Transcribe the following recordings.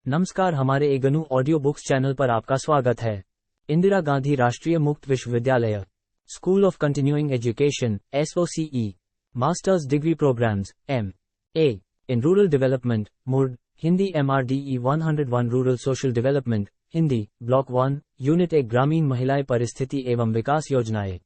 नमस्कार, हमारे एगनू audio books channel पर आपका स्वागत है। इंदिरा गांधी राष्ट्रीय मुक्त विश्वविद्यालय, school of continuing education SOCE, masters degree programmes MA in rural development मुर्ड, Hindi MRDE 101 rural social development, Hindi block 1, unit 1 ग्रामीण महिलाएं परिस्थिति एवं विकास योजनाएं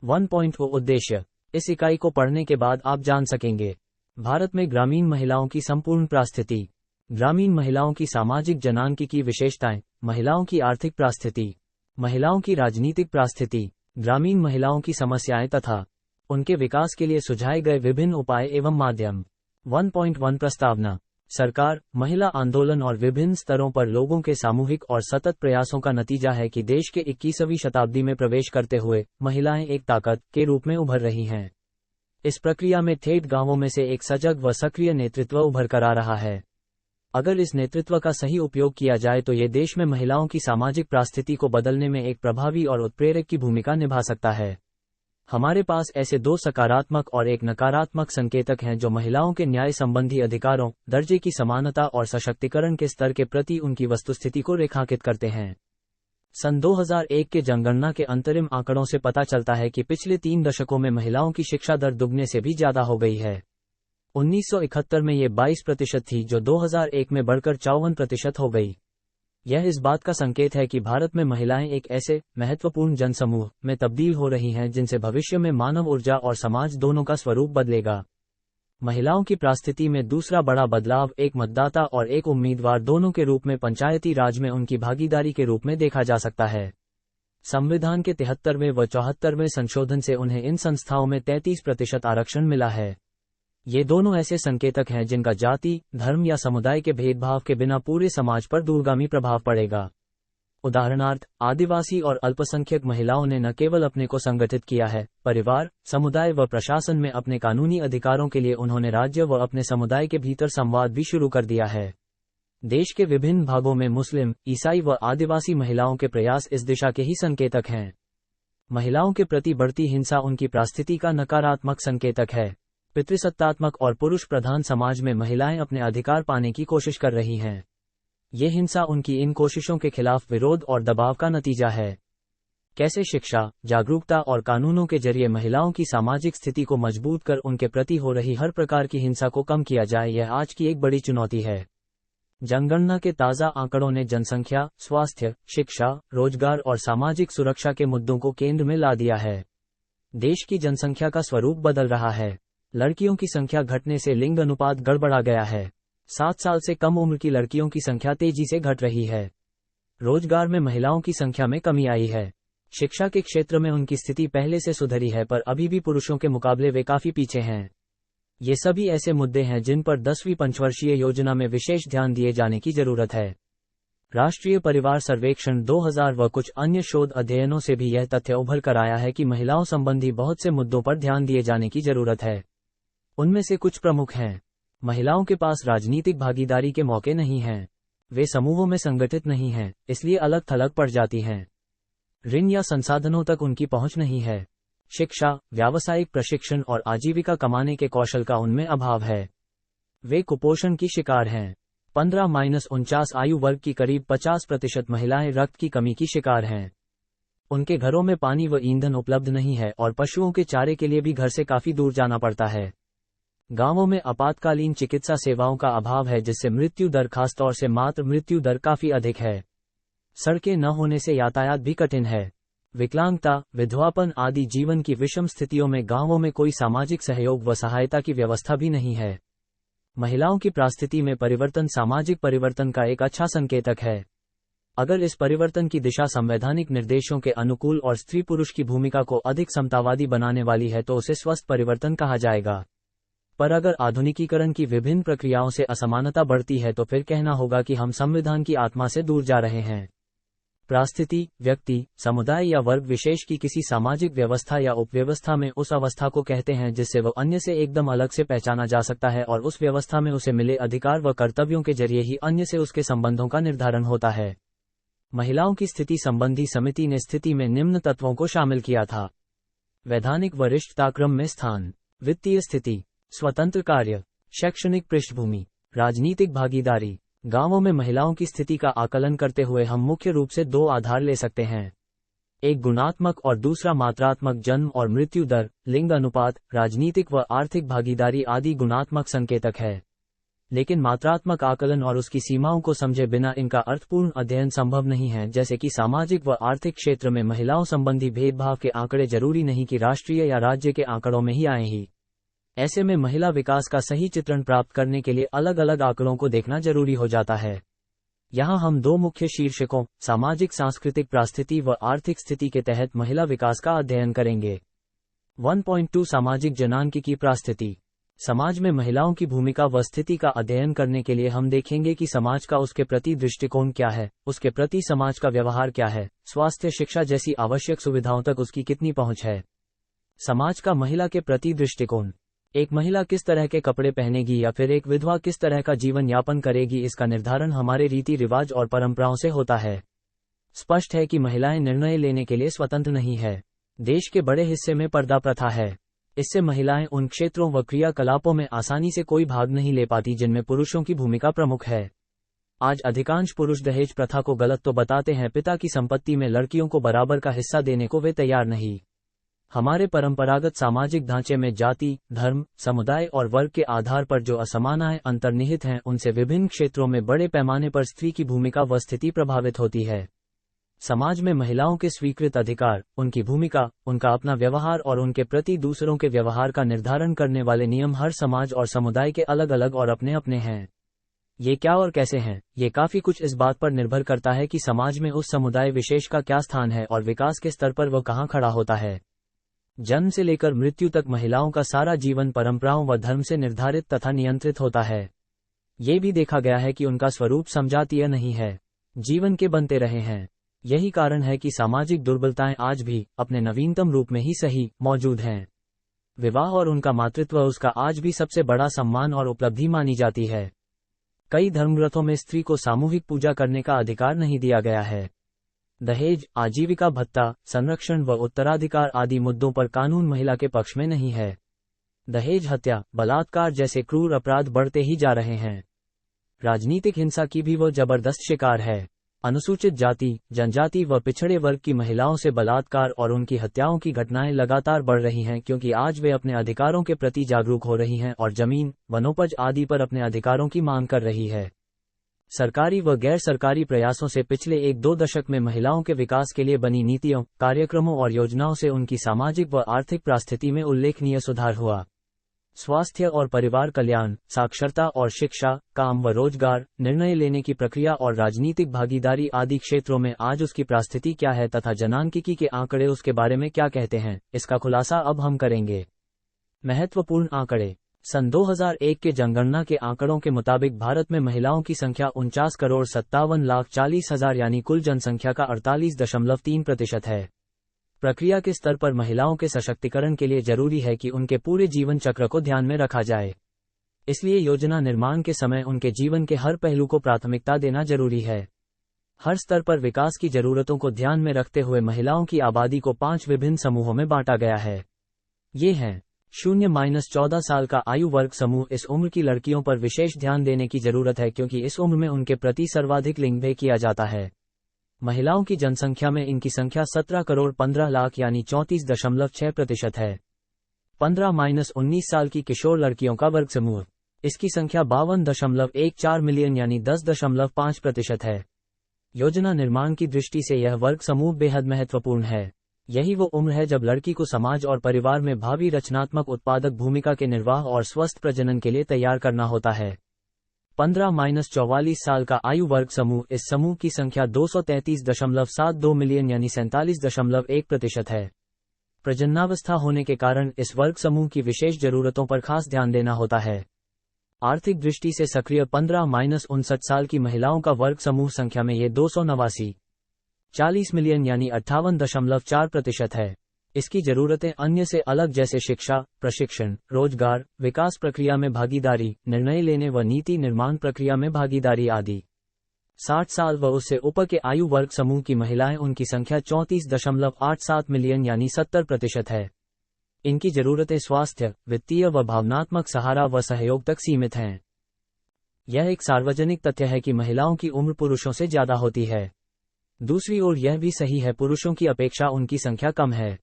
1.0 उद्देश्य। इस इकाई को पढ़ने के बाद आप जान सकेंगे भारत में ग्रामीण महिलाओं की संपूर्ण परिस्थिति, ग्रामीण महिलाओं की सामाजिक जनांकी की विशेषताएं, महिलाओं की आर्थिक परिस्थिति, महिलाओं की राजनीतिक परिस्थिति, ग्रामीण महिलाओं की समस्याएं तथा उनके विकास के लिए सुझाए गए विभिन्न उपाय एवं माध्यम। 1.1 प्रस्तावना। सरकार, महिला आंदोलन और विभिन्न स्तरों पर लोगों के सामूहिक और सतत प्रयासों का नतीजा है कि देश के 21वीं शताब्दी में प्रवेश करते हुए महिलाएं एक ताकत के रूप में उभर रही हैं। इस प्रक्रिया में ठेठ गांवों में से एक सजग व सक्रिय नेतृत्व उभर कर आ रहा है। अगर इस नेतृत्व का सही उपयोग किया जाए तो ये देश में महिलाओं की सामाजिक परिस्थिति को बदलने में एक प्रभावी और उत्प्रेरक की भूमिका निभा सकता है। हमारे पास ऐसे दो सकारात्मक और एक नकारात्मक संकेतक हैं जो महिलाओं के न्याय संबंधी अधिकारों, दर्जे की समानता और सशक्तिकरण के स्तर के प्रति उनकी वस्तुस्थिति को रेखांकित करते हैं। सन 2001 के जनगणना के अंतरिम आंकड़ों से पता चलता है कि पिछले 3 दशकों में महिलाओं की शिक्षा दर दुगने से भी ज्यादा हो गई है। 1971 में ये 22% थी, जो 2001 में बढ़कर 54% हो गई। यह इस बात का संकेत है कि भारत में महिलाएं एक ऐसे महत्वपूर्ण जनसमूह में तब्दील हो रही हैं जिनसे भविष्य में मानव ऊर्जा और समाज दोनों का स्वरूप बदलेगा। महिलाओं की परिस्थिति में दूसरा बड़ा बदलाव एक मतदाता और एक उम्मीदवार दोनों के रूप में पंचायती राज में उनकी भागीदारी के रूप में देखा जा सकता है। संविधान के 73वें व 74वें संशोधन से उन्हें इन संस्थाओं में 33% आरक्षण मिला है। ये दोनों ऐसे संकेतक हैं जिनका जाति, धर्म या समुदाय के भेदभाव के बिना पूरे समाज पर दूरगामी प्रभाव पड़ेगा। उदाहरणार्थ, आदिवासी और अल्पसंख्यक महिलाओं ने न केवल अपने को संगठित किया है, परिवार, समुदाय व प्रशासन में अपने कानूनी अधिकारों के लिए उन्होंने राज्य व अपने समुदाय के भीतर संवाद भी शुरू कर दिया है। देश के विभिन्न भागों में मुस्लिम, ईसाई व आदिवासी महिलाओं के प्रयास इस दिशा के ही संकेतक हैं। महिलाओं के प्रति बढ़ती हिंसा उनकी परिस्थिति का नकारात्मक संकेतक है। पितृसत्तात्मक और पुरुष प्रधान समाज में महिलाएं अपने अधिकार पाने की कोशिश कर रही हैं। ये हिंसा उनकी इन कोशिशों के खिलाफ विरोध और दबाव का नतीजा है। कैसे शिक्षा, जागरूकता और कानूनों के जरिए महिलाओं की सामाजिक स्थिति को मजबूत कर उनके प्रति हो रही हर प्रकार की हिंसा को कम किया जाए, यह आज की एक बड़ी चुनौती है। जनगणना के ताज़ा आंकड़ों ने जनसंख्या, स्वास्थ्य, शिक्षा, रोजगार और सामाजिक सुरक्षा के मुद्दों को केंद्र में ला दिया है। देश की जनसंख्या का स्वरूप बदल रहा है। लड़कियों की संख्या घटने से लिंग अनुपात गड़बड़ा गया है। 7 साल से कम उम्र की लड़कियों की संख्या तेजी से घट रही है। रोजगार में महिलाओं की संख्या में कमी आई है। शिक्षा के क्षेत्र में उनकी स्थिति पहले से सुधरी है, पर अभी भी पुरुषों के मुकाबले वे काफी पीछे हैं। ये सभी ऐसे मुद्दे हैं जिन पर 10वीं पंचवर्षीय योजना में विशेष ध्यान दिए जाने की जरूरत है। राष्ट्रीय परिवार सर्वेक्षण 2000 व कुछ अन्य शोध अध्ययनों से भी यह तथ्य उभर कर आया है कि महिलाओं संबंधी बहुत से मुद्दों पर ध्यान दिए जाने की जरूरत है। उनमें से कुछ प्रमुख हैं। महिलाओं के पास राजनीतिक भागीदारी के मौके नहीं हैं। वे समूहों में संगठित नहीं हैं, इसलिए अलग थलग पड़ जाती हैं। ऋण या संसाधनों तक उनकी पहुंच नहीं है। शिक्षा, व्यावसायिक प्रशिक्षण और आजीविका कमाने के कौशल का उनमें अभाव है। वे कुपोषण की शिकार हैं। 15-49 आयु वर्ग की करीब 50% महिलाएं रक्त की कमी की शिकार हैं। उनके घरों में पानी व ईंधन उपलब्ध नहीं है और पशुओं के चारे के लिए भी घर से काफी दूर जाना पड़ता है। गांवों में आपातकालीन चिकित्सा सेवाओं का अभाव है, जिससे मृत्यु दर, खासतौर से मातृ मृत्यु दर, काफी अधिक है। सड़कें न होने से यातायात भी कठिन है। विकलांगता, विधवापन आदि जीवन की विषम स्थितियों में गांवों में कोई सामाजिक सहयोग व सहायता की व्यवस्था भी नहीं है। महिलाओं की परिस्थिति में परिवर्तन सामाजिक परिवर्तन का एक अच्छा संकेतक है। अगर इस परिवर्तन की दिशा संवैधानिक निर्देशों के अनुकूल और स्त्री पुरुष की भूमिका को अधिक समतावादी बनाने वाली है तो उसे स्वस्थ परिवर्तन कहा जाएगा। पर अगर आधुनिकीकरण की विभिन्न प्रक्रियाओं से असमानता बढ़ती है तो फिर कहना होगा कि हम संविधान की आत्मा से दूर जा रहे हैं। परिस्थिति, व्यक्ति, समुदाय या वर्ग विशेष की किसी सामाजिक व्यवस्था या उपव्यवस्था में उस अवस्था को कहते हैं जिससे वह अन्य से एकदम अलग से पहचाना जा सकता है, और उस व्यवस्था में उसे मिले अधिकार व कर्तव्यों के जरिए ही अन्य से उसके संबंधों का निर्धारण होता है। महिलाओं की स्थिति संबंधी समिति ने स्थिति में निम्न तत्वों को शामिल किया था। वैधानिक वरिष्ठताक्रम में स्थान, वित्तीय स्थिति, स्वतंत्र कार्य, शैक्षणिक पृष्ठभूमि, राजनीतिक भागीदारी, गांवों में महिलाओं की स्थिति का आकलन करते हुए हम मुख्य रूप से दो आधार ले सकते हैं, एक गुणात्मक और दूसरा मात्रात्मक। जन्म और मृत्यु दर, लिंग अनुपात, राजनीतिक व आर्थिक भागीदारी आदि गुणात्मक संकेतक है, लेकिन मात्रात्मक आकलन और उसकी सीमाओं को समझे बिना इनका अर्थपूर्ण अध्ययन संभव नहीं है। जैसे कि सामाजिक व आर्थिक क्षेत्र में महिलाओं संबंधी भेदभाव के आंकड़े जरूरी नहीं कि राष्ट्रीय या राज्य के आंकड़ों में ही आए ही। ऐसे में महिला विकास का सही चित्रण प्राप्त करने के लिए अलग अलग आंकड़ों को देखना जरूरी हो जाता है। यहाँ हम दो मुख्य शीर्षकों, सामाजिक सांस्कृतिक परिस्थिति व आर्थिक स्थिति के तहत महिला विकास का अध्ययन करेंगे। 1.2 सामाजिक जनांकिकी परिस्थिति। समाज में महिलाओं की भूमिका व स्थिति का अध्ययन करने के लिए हम देखेंगे कि समाज का उसके प्रति दृष्टिकोण क्या है, उसके प्रति समाज का व्यवहार क्या है, स्वास्थ्य शिक्षा जैसी आवश्यक सुविधाओं तक उसकी कितनी पहुंच है। समाज का महिला के प्रति दृष्टिकोण। एक महिला किस तरह के कपड़े पहनेगी या फिर एक विधवा किस तरह का जीवन यापन करेगी, इसका निर्धारण हमारे रीति रिवाज और परंपराओं से होता है। स्पष्ट है कि महिलाएं निर्णय लेने के लिए स्वतंत्र नहीं है। देश के बड़े हिस्से में पर्दा प्रथा है। इससे महिलाएं उन क्षेत्रों व क्रियाकलापों में आसानी से कोई भाग नहीं ले पाती जिनमें पुरुषों की भूमिका प्रमुख है। आज अधिकांश पुरुष दहेज प्रथा को गलत तो बताते हैं, पिता की संपत्ति में लड़कियों को बराबर का हिस्सा देने को वे तैयार नहीं। हमारे परंपरागत सामाजिक ढांचे में जाति, धर्म, समुदाय और वर्ग के आधार पर जो असमानताएं अंतर्निहित हैं, उनसे विभिन्न क्षेत्रों में बड़े पैमाने पर स्त्री की भूमिका व स्थिति प्रभावित होती है। समाज में महिलाओं के स्वीकृत अधिकार, उनकी भूमिका, उनका अपना व्यवहार और उनके प्रति दूसरों के व्यवहार का निर्धारण करने वाले नियम हर समाज और समुदाय के अलग अलग और अपने अपने हैं। ये क्या और कैसे हैं, ये काफी कुछ इस बात पर निर्भर करता है कि समाज में उस समुदाय विशेष का क्या स्थान है और विकास के स्तर पर वह कहाँ खड़ा होता है। जन्म से लेकर मृत्यु तक महिलाओं का सारा जीवन परंपराओं व धर्म से निर्धारित तथा नियंत्रित होता है। ये भी देखा गया है कि उनका स्वरूप समझातीय नहीं है, जीवन के बनते रहे हैं। यही कारण है कि सामाजिक दुर्बलताएं आज भी अपने नवीनतम रूप में ही सही मौजूद हैं। विवाह और उनका मातृत्व उसका आज भी सबसे बड़ा सम्मान और उपलब्धि मानी जाती है। कई धर्मग्रंथों में स्त्री को सामूहिक पूजा करने का अधिकार नहीं दिया गया है। दहेज, आजीविका भत्ता, संरक्षण व उत्तराधिकार आदि मुद्दों पर कानून महिला के पक्ष में नहीं है। दहेज, हत्या, बलात्कार जैसे क्रूर अपराध बढ़ते ही जा रहे हैं। राजनीतिक हिंसा की भी वह जबरदस्त शिकार है। अनुसूचित जाति, जनजाति व पिछड़े वर्ग की महिलाओं से बलात्कार और उनकी हत्याओं की घटनाएं लगातार बढ़ रही हैं, क्योंकि आज वे अपने अधिकारों के प्रति जागरूक हो रही हैं और जमीन, वनोपज आदि पर अपने अधिकारों की मांग कर रही है। सरकारी व गैर सरकारी प्रयासों से पिछले 1-2 दशक में महिलाओं के विकास के लिए बनी नीतियों, कार्यक्रमों और योजनाओं से उनकी सामाजिक व आर्थिक परिस्थिति में उल्लेखनीय सुधार हुआ। स्वास्थ्य और परिवार कल्याण, साक्षरता और शिक्षा, काम व रोजगार, निर्णय लेने की प्रक्रिया और राजनीतिक भागीदारी आदि क्षेत्रों में आज उसकी परिस्थिति क्या है तथा जनांकिकी के आंकड़े उसके बारे में क्या कहते हैं, इसका खुलासा अब हम करेंगे। महत्वपूर्ण आंकड़े। सन 2001 के जनगणना के आंकड़ों के मुताबिक भारत में महिलाओं की संख्या 49,57,40,000 यानी कुल जनसंख्या का 48.3% है। प्रक्रिया के स्तर पर महिलाओं के सशक्तिकरण के लिए जरूरी है कि उनके पूरे जीवन चक्र को ध्यान में रखा जाए। इसलिए योजना निर्माण के समय उनके जीवन के हर पहलू को प्राथमिकता देना जरूरी है। हर स्तर पर विकास की जरूरतों को ध्यान में रखते हुए महिलाओं की आबादी को 5 विभिन्न समूहों में बांटा गया है। ये हैं 0-14 साल का आयु वर्ग समूह। इस उम्र की लड़कियों पर विशेष ध्यान देने की जरूरत है, क्योंकि इस उम्र में उनके प्रति सर्वाधिक लिंग भेद किया जाता है। महिलाओं की जनसंख्या में इनकी संख्या 17 करोड़ 15 लाख यानी 34.6% है। 15-19 साल की किशोर लड़कियों का वर्ग समूह, इसकी संख्या 52.14 मिलियन यानी 10.5% है। योजना निर्माण की दृष्टि से यह वर्ग समूह बेहद महत्वपूर्ण है। यही वो उम्र है जब लड़की को समाज और परिवार में भावी रचनात्मक उत्पादक भूमिका के निर्वाह और स्वस्थ प्रजनन के लिए तैयार करना होता है। 15-44 साल का आयु वर्ग समूह, इस समूह की संख्या 233.72 मिलियन यानी 47.1% है। प्रजननावस्था होने के कारण इस वर्ग समूह की विशेष जरूरतों पर खास ध्यान देना होता है। आर्थिक दृष्टि से सक्रिय 15-59 साल की महिलाओं का वर्ग समूह संख्या में ये 289.40 मिलियन यानी 58.4% है। इसकी जरूरतें अन्य से अलग जैसे शिक्षा, प्रशिक्षण, रोजगार, विकास प्रक्रिया में भागीदारी, निर्णय लेने व नीति निर्माण प्रक्रिया में भागीदारी आदि। 60 साल व उससे ऊपर के आयु वर्ग समूह की महिलाएं, उनकी संख्या 34.87 मिलियन यानी 70% है। इनकी जरूरतें स्वास्थ्य, वित्तीय व भावनात्मक सहारा व सहयोग तक सीमित हैं। यह एक सार्वजनिक तथ्य है कि महिलाओं की उम्र पुरुषों से ज्यादा होती है। दूसरी ओर यह भी सही है, पुरुषों की अपेक्षा उनकी संख्या कम है।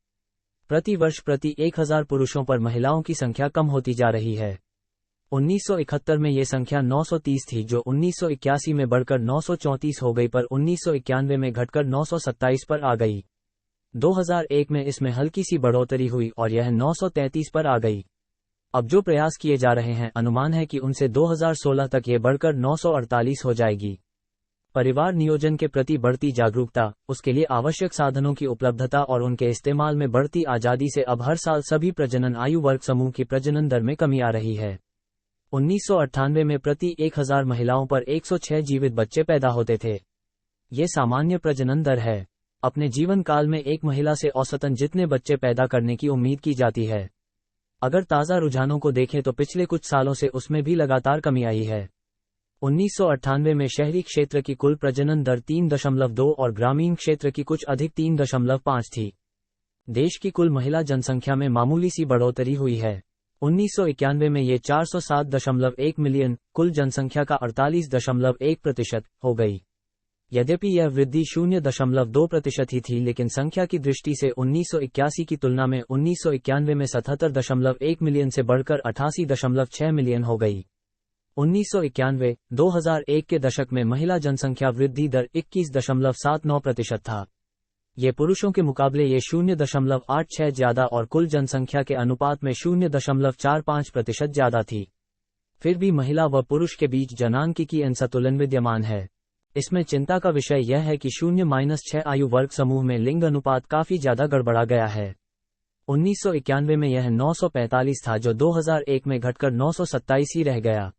प्रति वर्ष प्रति 1000 पुरुषों पर महिलाओं की संख्या कम होती जा रही है। 1971 में ये संख्या 930 थी, जो 1981 में बढ़कर 934 हो गई, पर 1991 में घटकर 927 पर आ गई। 2001 में इसमें हल्की सी बढ़ोतरी हुई और यह 933 पर आ गई। अब जो प्रयास किए जा रहे हैं, अनुमान है कि उनसे 2016 तक ये बढ़कर 948 हो जाएगी। परिवार नियोजन के प्रति बढ़ती जागरूकता, उसके लिए आवश्यक साधनों की उपलब्धता और उनके इस्तेमाल में बढ़ती आजादी से अब हर साल सभी प्रजनन आयु वर्ग समूह की प्रजनन दर में कमी आ रही है। 1998 में प्रति 1000 महिलाओं पर 106 जीवित बच्चे पैदा होते थे। ये सामान्य प्रजनन दर है। अपने जीवन काल में एक महिला से औसतन जितने बच्चे पैदा करने की उम्मीद की जाती है। अगर ताज़ा रुझानों को देखें तो पिछले कुछ सालों से उसमें भी लगातार कमी आई है। 1998 में शहरी क्षेत्र की कुल प्रजनन दर 3.2 और ग्रामीण क्षेत्र की कुछ अधिक 3.5 थी। देश की कुल महिला जनसंख्या में मामूली सी बढ़ोतरी हुई है। 1991 में ये 407.1 मिलियन, कुल जनसंख्या का 48.1% हो गई। यद्यपि यह वृद्धि 0.2% ही थी, लेकिन संख्या की दृष्टि से 1981 की तुलना में 1991 में 77.1 मिलियन से बढ़कर 88.6 मिलियन हो गई। 1991-2001 के दशक में महिला जनसंख्या वृद्धि दर 21.79% था। ये पुरुषों के मुकाबले ये 0.86 ज्यादा और कुल जनसंख्या के अनुपात में 0.45% ज्यादा थी। फिर भी महिला व पुरुष के बीच जनांकिकी असंतुलन विद्यमान है। इसमें चिंता का विषय यह है कि 0-6 आयु वर्ग समूह में लिंग अनुपात काफी ज्यादा गड़बड़ा गया है। 1991 में यह 945 था, जो 2001 में घटकर 927 ही रह गया।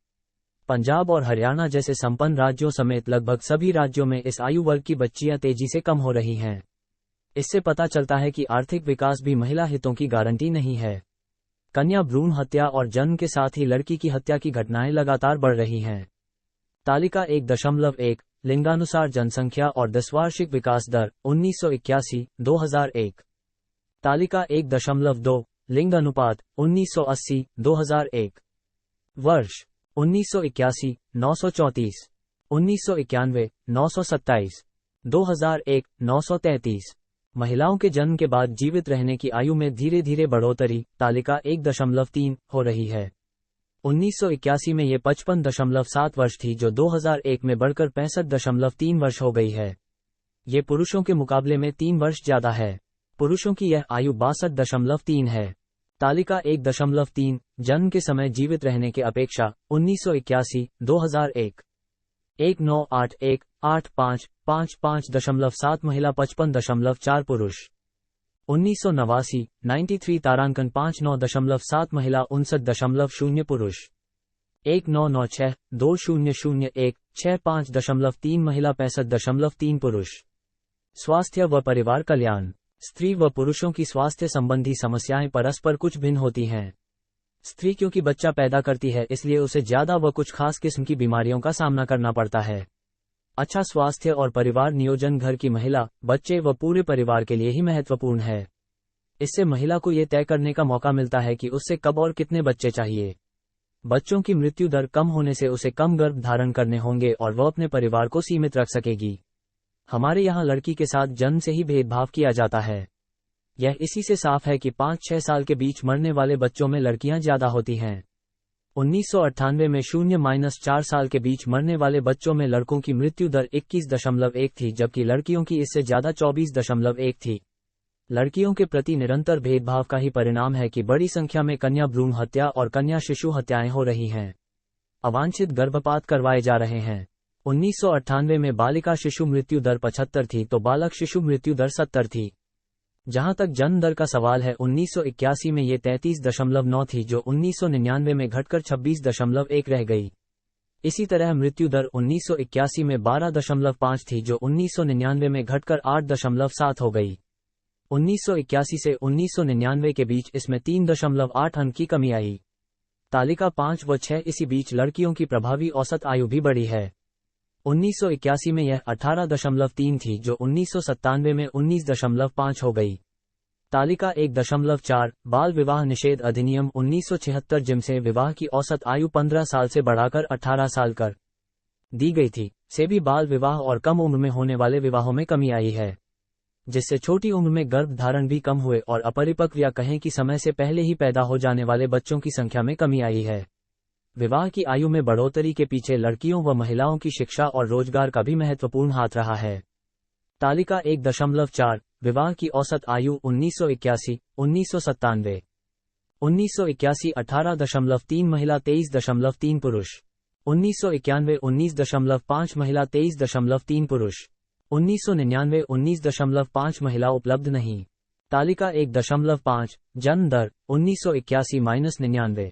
पंजाब और हरियाणा जैसे संपन्न राज्यों समेत लगभग सभी राज्यों में इस आयु वर्ग की बच्चियां तेजी से कम हो रही हैं। इससे पता चलता है कि आर्थिक विकास भी महिला हितों की गारंटी नहीं है। कन्या भ्रूण हत्या और जन्म के साथ ही लड़की की हत्या की घटनाएं लगातार बढ़ रही हैं। तालिका 1.1 लिंगानुसार जनसंख्या और 10 वार्षिक विकास दर 1981-2001। तालिका 1.2 लिंग अनुपात 1980-2001। वर्ष 1981 934, 1991 927, 2001 933। महिलाओं के जन्म के बाद जीवित रहने की आयु में धीरे धीरे बढ़ोतरी, तालिका 1.3 हो रही है। 1981 में ये 55.7 वर्ष थी, जो 2001 में बढ़कर 65.3 वर्ष हो गई है। ये पुरुषों के मुकाबले में 3 वर्ष ज्यादा है। पुरुषों की यह आयु 62.3 है। तालिका 1.3 जन्म के समय जीवित रहने के अपेक्षा 1981-2001 1981-85-55.7 महिला 55.4 पुरुष 1989 93.59.7 महिला 59.0 पुरुष 1996-2001-65.3 महिला 65.3 पुरुष। स्वास्थ्य व परिवार कल्याण। स्त्री व पुरुषों की स्वास्थ्य संबंधी समस्याएं परस्पर कुछ भिन्न होती हैं। स्त्री क्योंकि बच्चा पैदा करती है, इसलिए उसे ज्यादा व कुछ खास किस्म की बीमारियों का सामना करना पड़ता है। अच्छा स्वास्थ्य और परिवार नियोजन घर की महिला, बच्चे व पूरे परिवार के लिए ही महत्वपूर्ण है। इससे महिला को ये तय करने का मौका मिलता है कि उससे कब और कितने बच्चे चाहिए। बच्चों की मृत्यु दर कम होने से उसे कम गर्भ धारण करने होंगे और वह अपने परिवार को सीमित रख सकेगी। हमारे यहाँ लड़की के साथ जन्म से ही भेदभाव किया जाता है। यह इसी से साफ है कि 5-6 साल के बीच मरने वाले बच्चों में लड़कियां ज्यादा होती हैं। 1998 में 0-4 साल के बीच मरने वाले बच्चों में लड़कों की मृत्यु दर 21.1 थी, जबकि लड़कियों की इससे ज्यादा 24.1 थी। लड़कियों के प्रति निरंतर भेदभाव का ही परिणाम है कि बड़ी संख्या में कन्या भ्रूण हत्या और कन्या शिशु हत्याएं हो रही हैं। अवांछित गर्भपात करवाए जा रहे हैं। 1998 में बालिका शिशु मृत्यु दर 75 थी तो बालक शिशु मृत्यु दर 70 थी। जहां तक जन्म दर का सवाल है, 1981 में ये 33.9 थी, जो 1999 में घटकर 26.1 रह गई। इसी तरह मृत्यु दर 1981 में 12.5 थी, जो 1999 में घटकर 8.7 हो गई। 1981 से 1999 के बीच इसमें 3.8 अंक की कमी आई। तालिका 5 व 6 इसी बीच लड़कियों की प्रभावी औसत आयु भी बढ़ी है। 1981 में यह 18.3 थी, जो 1997 में 19.5 हो गई। तालिका 1.4 बाल विवाह निषेध अधिनियम 1976 जिनसे विवाह की औसत आयु 15 साल से बढ़ाकर 18 साल कर दी गई थी, से भी बाल विवाह और कम उम्र में होने वाले विवाहों में कमी आई है, जिससे छोटी उम्र में गर्भ धारण भी कम हुए और अपरिपक्व या कहें कि समय से पहले ही पैदा हो जाने वाले बच्चों की संख्या में कमी आई है। विवाह की आयु में बढ़ोतरी के पीछे लड़कियों व महिलाओं की शिक्षा और रोजगार का भी महत्वपूर्ण हाथ रहा है। तालिका 1.4 विवाह की औसत आयु 1981, 1997, 1981 18.3 महिला 23.3 पुरुष, 1991 19.5 महिला 23.3 पुरुष, 1999 19.5 महिला उपलब्ध नहीं। तालिका 1.5 जन्म दर 1981-99,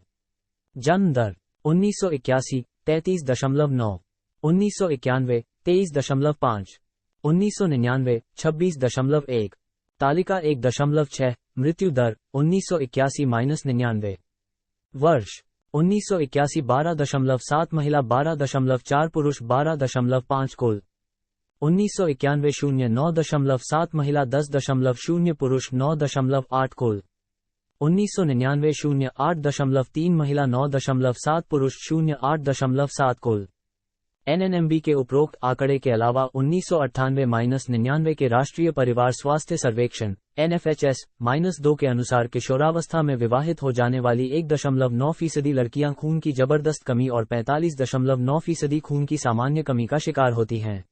जन्म दर 1981 33.9, 1991 23.5, 1999 26.1। तालिका 1.6 मृत्यु दर 1981-99, वर्ष 1981 12.7 महिला 12.4 पुरुष 12.5 कुल, 1991 09.7 महिला 10.0 पुरुष 9.8 कुल, 1999 08.3 महिला 9.7 पुरुष 08.7 कुल। एनएनएमबी के उपरोक्त आंकड़े के अलावा 1998-99 के राष्ट्रीय परिवार स्वास्थ्य सर्वेक्षण NFHS-2 के अनुसार किशोरावस्था में विवाहित हो जाने वाली 1.9% लड़कियां खून की जबरदस्त कमी और 45.9% खून की सामान्य कमी का शिकार होती हैं।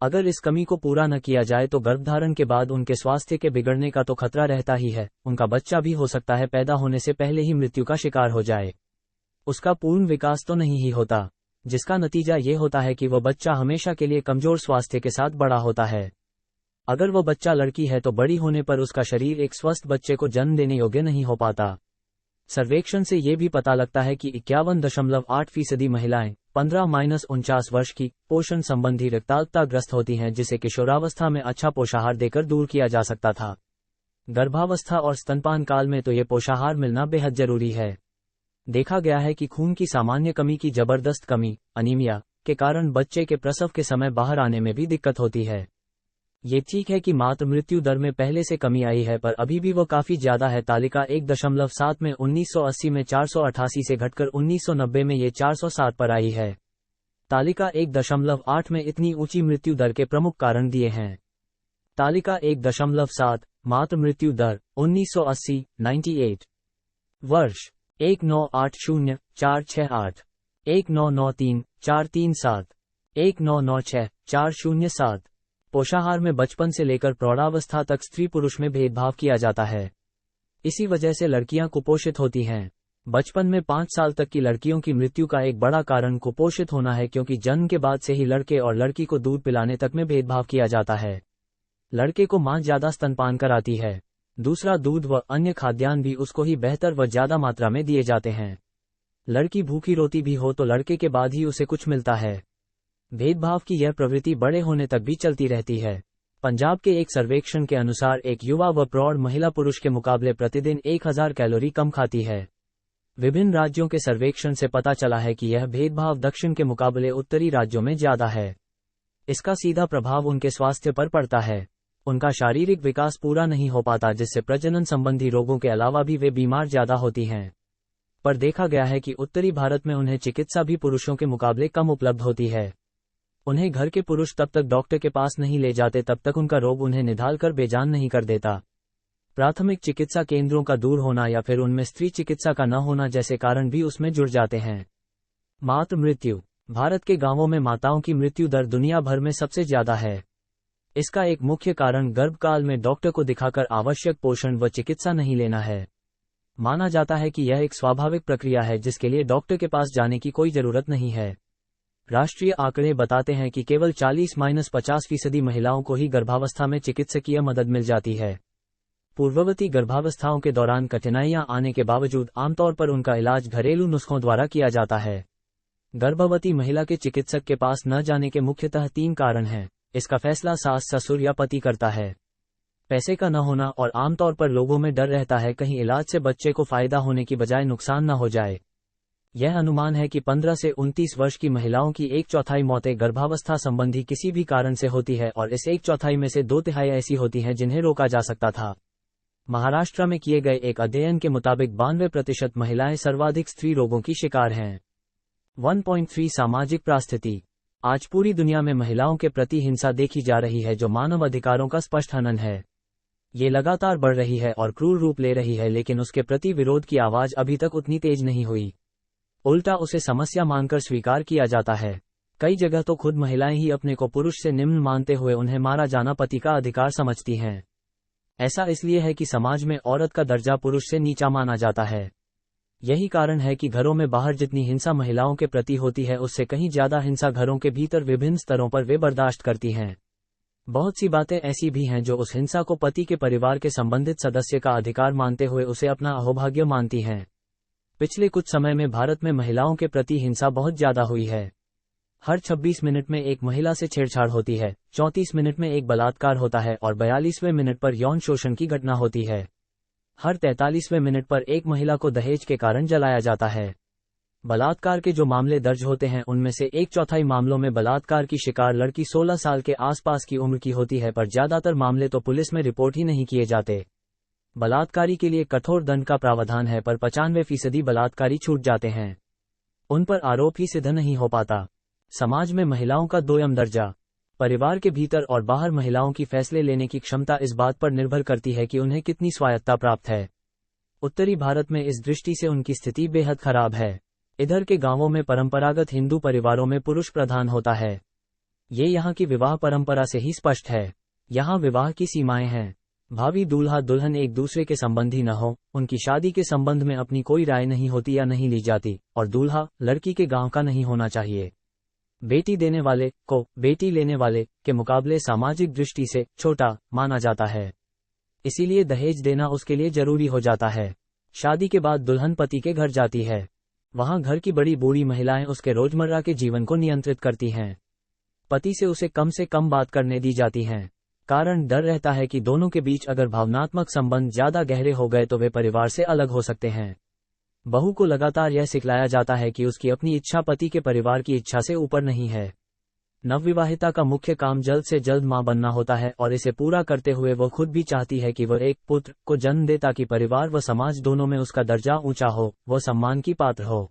अगर इस कमी को पूरा न किया जाए तो गर्भधारण के बाद उनके स्वास्थ्य के बिगड़ने का तो खतरा रहता ही है, उनका बच्चा भी हो सकता है पैदा होने से पहले ही मृत्यु का शिकार हो जाए। उसका पूर्ण विकास तो नहीं ही होता, जिसका नतीजा ये होता है कि वह बच्चा हमेशा के लिए कमजोर स्वास्थ्य के साथ बड़ा होता है। अगर वह बच्चा लड़की है तो बड़ी होने पर उसका शरीर एक स्वस्थ बच्चे को जन्म देने योग्य नहीं हो पाता। सर्वेक्षण से ये भी पता लगता है कि 51.8% महिलाएं 15-49 वर्ष की पोषण संबंधी रक्ताल्पताग्रस्त होती हैं, जिसे किशोरावस्था में अच्छा पोषाहार देकर दूर किया जा सकता था। गर्भावस्था और स्तनपान काल में तो ये पोषाहार मिलना बेहद जरूरी है। देखा गया है कि खून की सामान्य कमी की जबरदस्त कमी अनीमिया के कारण बच्चे के प्रसव के समय बाहर आने में भी दिक्कत होती है। ये ठीक है कि मातृ मृत्यु दर में पहले से कमी आई है, पर अभी भी वो काफी ज्यादा है। तालिका 1.7 में 1980 में 488 से घटकर 1990 में ये 407 पर आई है। तालिका 1.8 में इतनी ऊंची मृत्यु दर के प्रमुख कारण दिए हैं। तालिका 1.7 मातृ मृत्यु दर 1980 98, वर्ष 1980 468, 1993 437, 1996 407। पोषाहार में बचपन से लेकर प्रौढ़ावस्था तक स्त्री पुरुष में भेदभाव किया जाता है। इसी वजह से लड़कियां कुपोषित होती हैं। बचपन में 5 साल तक की लड़कियों की मृत्यु का एक बड़ा कारण कुपोषित होना है, क्योंकि जन्म के बाद से ही लड़के और लड़की को दूध पिलाने तक में भेदभाव किया जाता है। लड़के को मां ज्यादा स्तनपान कराती है, दूसरा दूध व अन्य खाद्यान्न भी उसको ही बेहतर व ज्यादा मात्रा में दिए जाते हैं। लड़की भूखी रोती भी हो तो लड़के के बाद ही उसे कुछ मिलता है। भेदभाव की यह प्रवृत्ति बड़े होने तक भी चलती रहती है। पंजाब के एक सर्वेक्षण के अनुसार एक युवा व प्रौढ़ महिला पुरुष के मुकाबले प्रतिदिन 1000 कैलोरी कम खाती है। विभिन्न राज्यों के सर्वेक्षण से पता चला है कि यह भेदभाव दक्षिण के मुकाबले उत्तरी राज्यों में ज्यादा है। इसका सीधा प्रभाव उनके स्वास्थ्य पर पड़ता है। उनका शारीरिक विकास पूरा नहीं हो पाता, जिससे प्रजनन संबंधी रोगों के अलावा भी वे बीमार ज्यादा होती हैं। पर देखा गया है कि उत्तरी भारत में उन्हें चिकित्सा भी पुरुषों के मुकाबले कम उपलब्ध होती है। उन्हें घर के पुरुष तब तक डॉक्टर के पास नहीं ले जाते तब तक उनका रोग उन्हें निढाल कर बेजान नहीं कर देता। प्राथमिक चिकित्सा केंद्रों का दूर होना या फिर उनमें स्त्री चिकित्सा का न होना जैसे कारण भी उसमें जुड़ जाते हैं। मातृ मृत्यु। भारत के गांवों में माताओं की मृत्यु दर दुनिया भर में सबसे ज्यादा है। इसका एक मुख्य कारण गर्भकाल में डॉक्टर को दिखाकर आवश्यक पोषण व चिकित्सा नहीं लेना है। माना जाता है कि यह एक स्वाभाविक प्रक्रिया है जिसके लिए डॉक्टर के पास जाने की कोई जरूरत नहीं है। राष्ट्रीय आंकड़े बताते हैं कि केवल 40-50% महिलाओं को ही गर्भावस्था में चिकित्सकीय मदद मिल जाती है। पूर्ववर्ती गर्भावस्थाओं के दौरान कठिनाइयां आने के बावजूद आमतौर पर उनका इलाज घरेलू नुस्खों द्वारा किया जाता है। गर्भवती महिला के चिकित्सक के पास न जाने के मुख्यतः 3 कारण हैं। इसका फैसला सास, ससुर या पति करता है। पैसे का न होना, और आमतौर पर लोगों में डर रहता है कहीं इलाज से बच्चे को फायदा होने की बजाय नुकसान न हो जाए। यह अनुमान है कि 15 से 29 वर्ष की महिलाओं की 1/4 मौतें गर्भावस्था संबंधी किसी भी कारण से होती है, और इस 1/4 में से 2/3 ऐसी होती हैं जिन्हें रोका जा सकता था। महाराष्ट्र में किए गए एक अध्ययन के मुताबिक 92% महिलाएं सर्वाधिक स्त्री रोगों की शिकार हैं। 1.3 सामाजिक परिस्थिति। आज पूरी दुनिया में महिलाओं के प्रति हिंसा देखी जा रही है, जो मानव अधिकारों का स्पष्ट हनन है। ये लगातार बढ़ रही है और क्रूर रूप ले रही है, लेकिन उसके प्रति विरोध की आवाज अभी तक उतनी तेज नहीं हुई। उल्टा उसे समस्या मानकर स्वीकार किया जाता है। कई जगह तो खुद महिलाएं ही अपने को पुरुष से निम्न मानते हुए उन्हें मारा जाना पति का अधिकार समझती हैं। ऐसा इसलिए है कि समाज में औरत का दर्जा पुरुष से नीचा माना जाता है। यही कारण है कि घरों में बाहर जितनी हिंसा महिलाओं के प्रति होती है, उससे कहीं ज्यादा हिंसा घरों के भीतर विभिन्न स्तरों पर वे बर्दाश्त करती हैं। बहुत सी बातें ऐसी भी हैं जो उस हिंसा को पति के परिवार के संबंधित सदस्य का अधिकार मानते हुए उसे अपना अहोभाग्य मानती हैं। पिछले कुछ समय में भारत में महिलाओं के प्रति हिंसा बहुत ज्यादा हुई है। हर 26 मिनट में एक महिला से छेड़छाड़ होती है, 34 मिनट में एक बलात्कार होता है और 42वें मिनट पर यौन शोषण की घटना होती है। हर 43वें मिनट पर एक महिला को दहेज के कारण जलाया जाता है। बलात्कार के जो मामले दर्ज होते हैं, उनमें से 1/4 मामलों में बलात्कार की शिकार लड़की 16 साल के आसपास की उम्र की होती है, पर ज्यादातर मामले तो पुलिस में रिपोर्ट ही नहीं किए जाते। बलात्कारी के लिए कठोर दंड का प्रावधान है, पर 95% बलात्कारी छूट जाते हैं। उन पर आरोप ही सिद्ध नहीं हो पाता। समाज में महिलाओं का दोयम दर्जा। परिवार के भीतर और बाहर महिलाओं की फैसले लेने की क्षमता इस बात पर निर्भर करती है कि उन्हें कितनी स्वायत्तता प्राप्त है। उत्तरी भारत में इस दृष्टि से उनकी स्थिति बेहद खराब है। इधर के गांवों में परंपरागत हिंदू परिवारों में पुरुष प्रधान होता है। ये यहाँ की विवाह परंपरा से ही स्पष्ट है। यहाँ विवाह की सीमाएं हैं। भावी दूल्हा दुल्हन एक दूसरे के संबंधी न हो, उनकी शादी के संबंध में अपनी कोई राय नहीं होती या नहीं ली जाती, और दूल्हा लड़की के गांव का नहीं होना चाहिए। बेटी देने वाले को बेटी लेने वाले के मुकाबले सामाजिक दृष्टि से छोटा माना जाता है। इसीलिए दहेज देना उसके लिए जरूरी हो जाता है। शादी के बाद दुल्हन पति के घर जाती है। वहां घर की बड़ी बूढ़ी महिलाएं उसके रोजमर्रा के जीवन को नियंत्रित करती हैं। पति से कम बात करने दी जाती हैं। कारण डर रहता है कि दोनों के बीच अगर भावनात्मक संबंध ज्यादा गहरे हो गए तो वे परिवार से अलग हो सकते हैं। बहू को लगातार यह सिखलाया जाता है कि उसकी अपनी इच्छा पति के परिवार की इच्छा से ऊपर नहीं है। नवविवाहिता का मुख्य काम जल्द से जल्द मां बनना होता है, और इसे पूरा करते हुए वो खुद भी चाहती है कि वह एक पुत्र को जन्म दे, ताकि परिवार व समाज दोनों में उसका दर्जा ऊंचा हो, वो सम्मान की पात्र हो।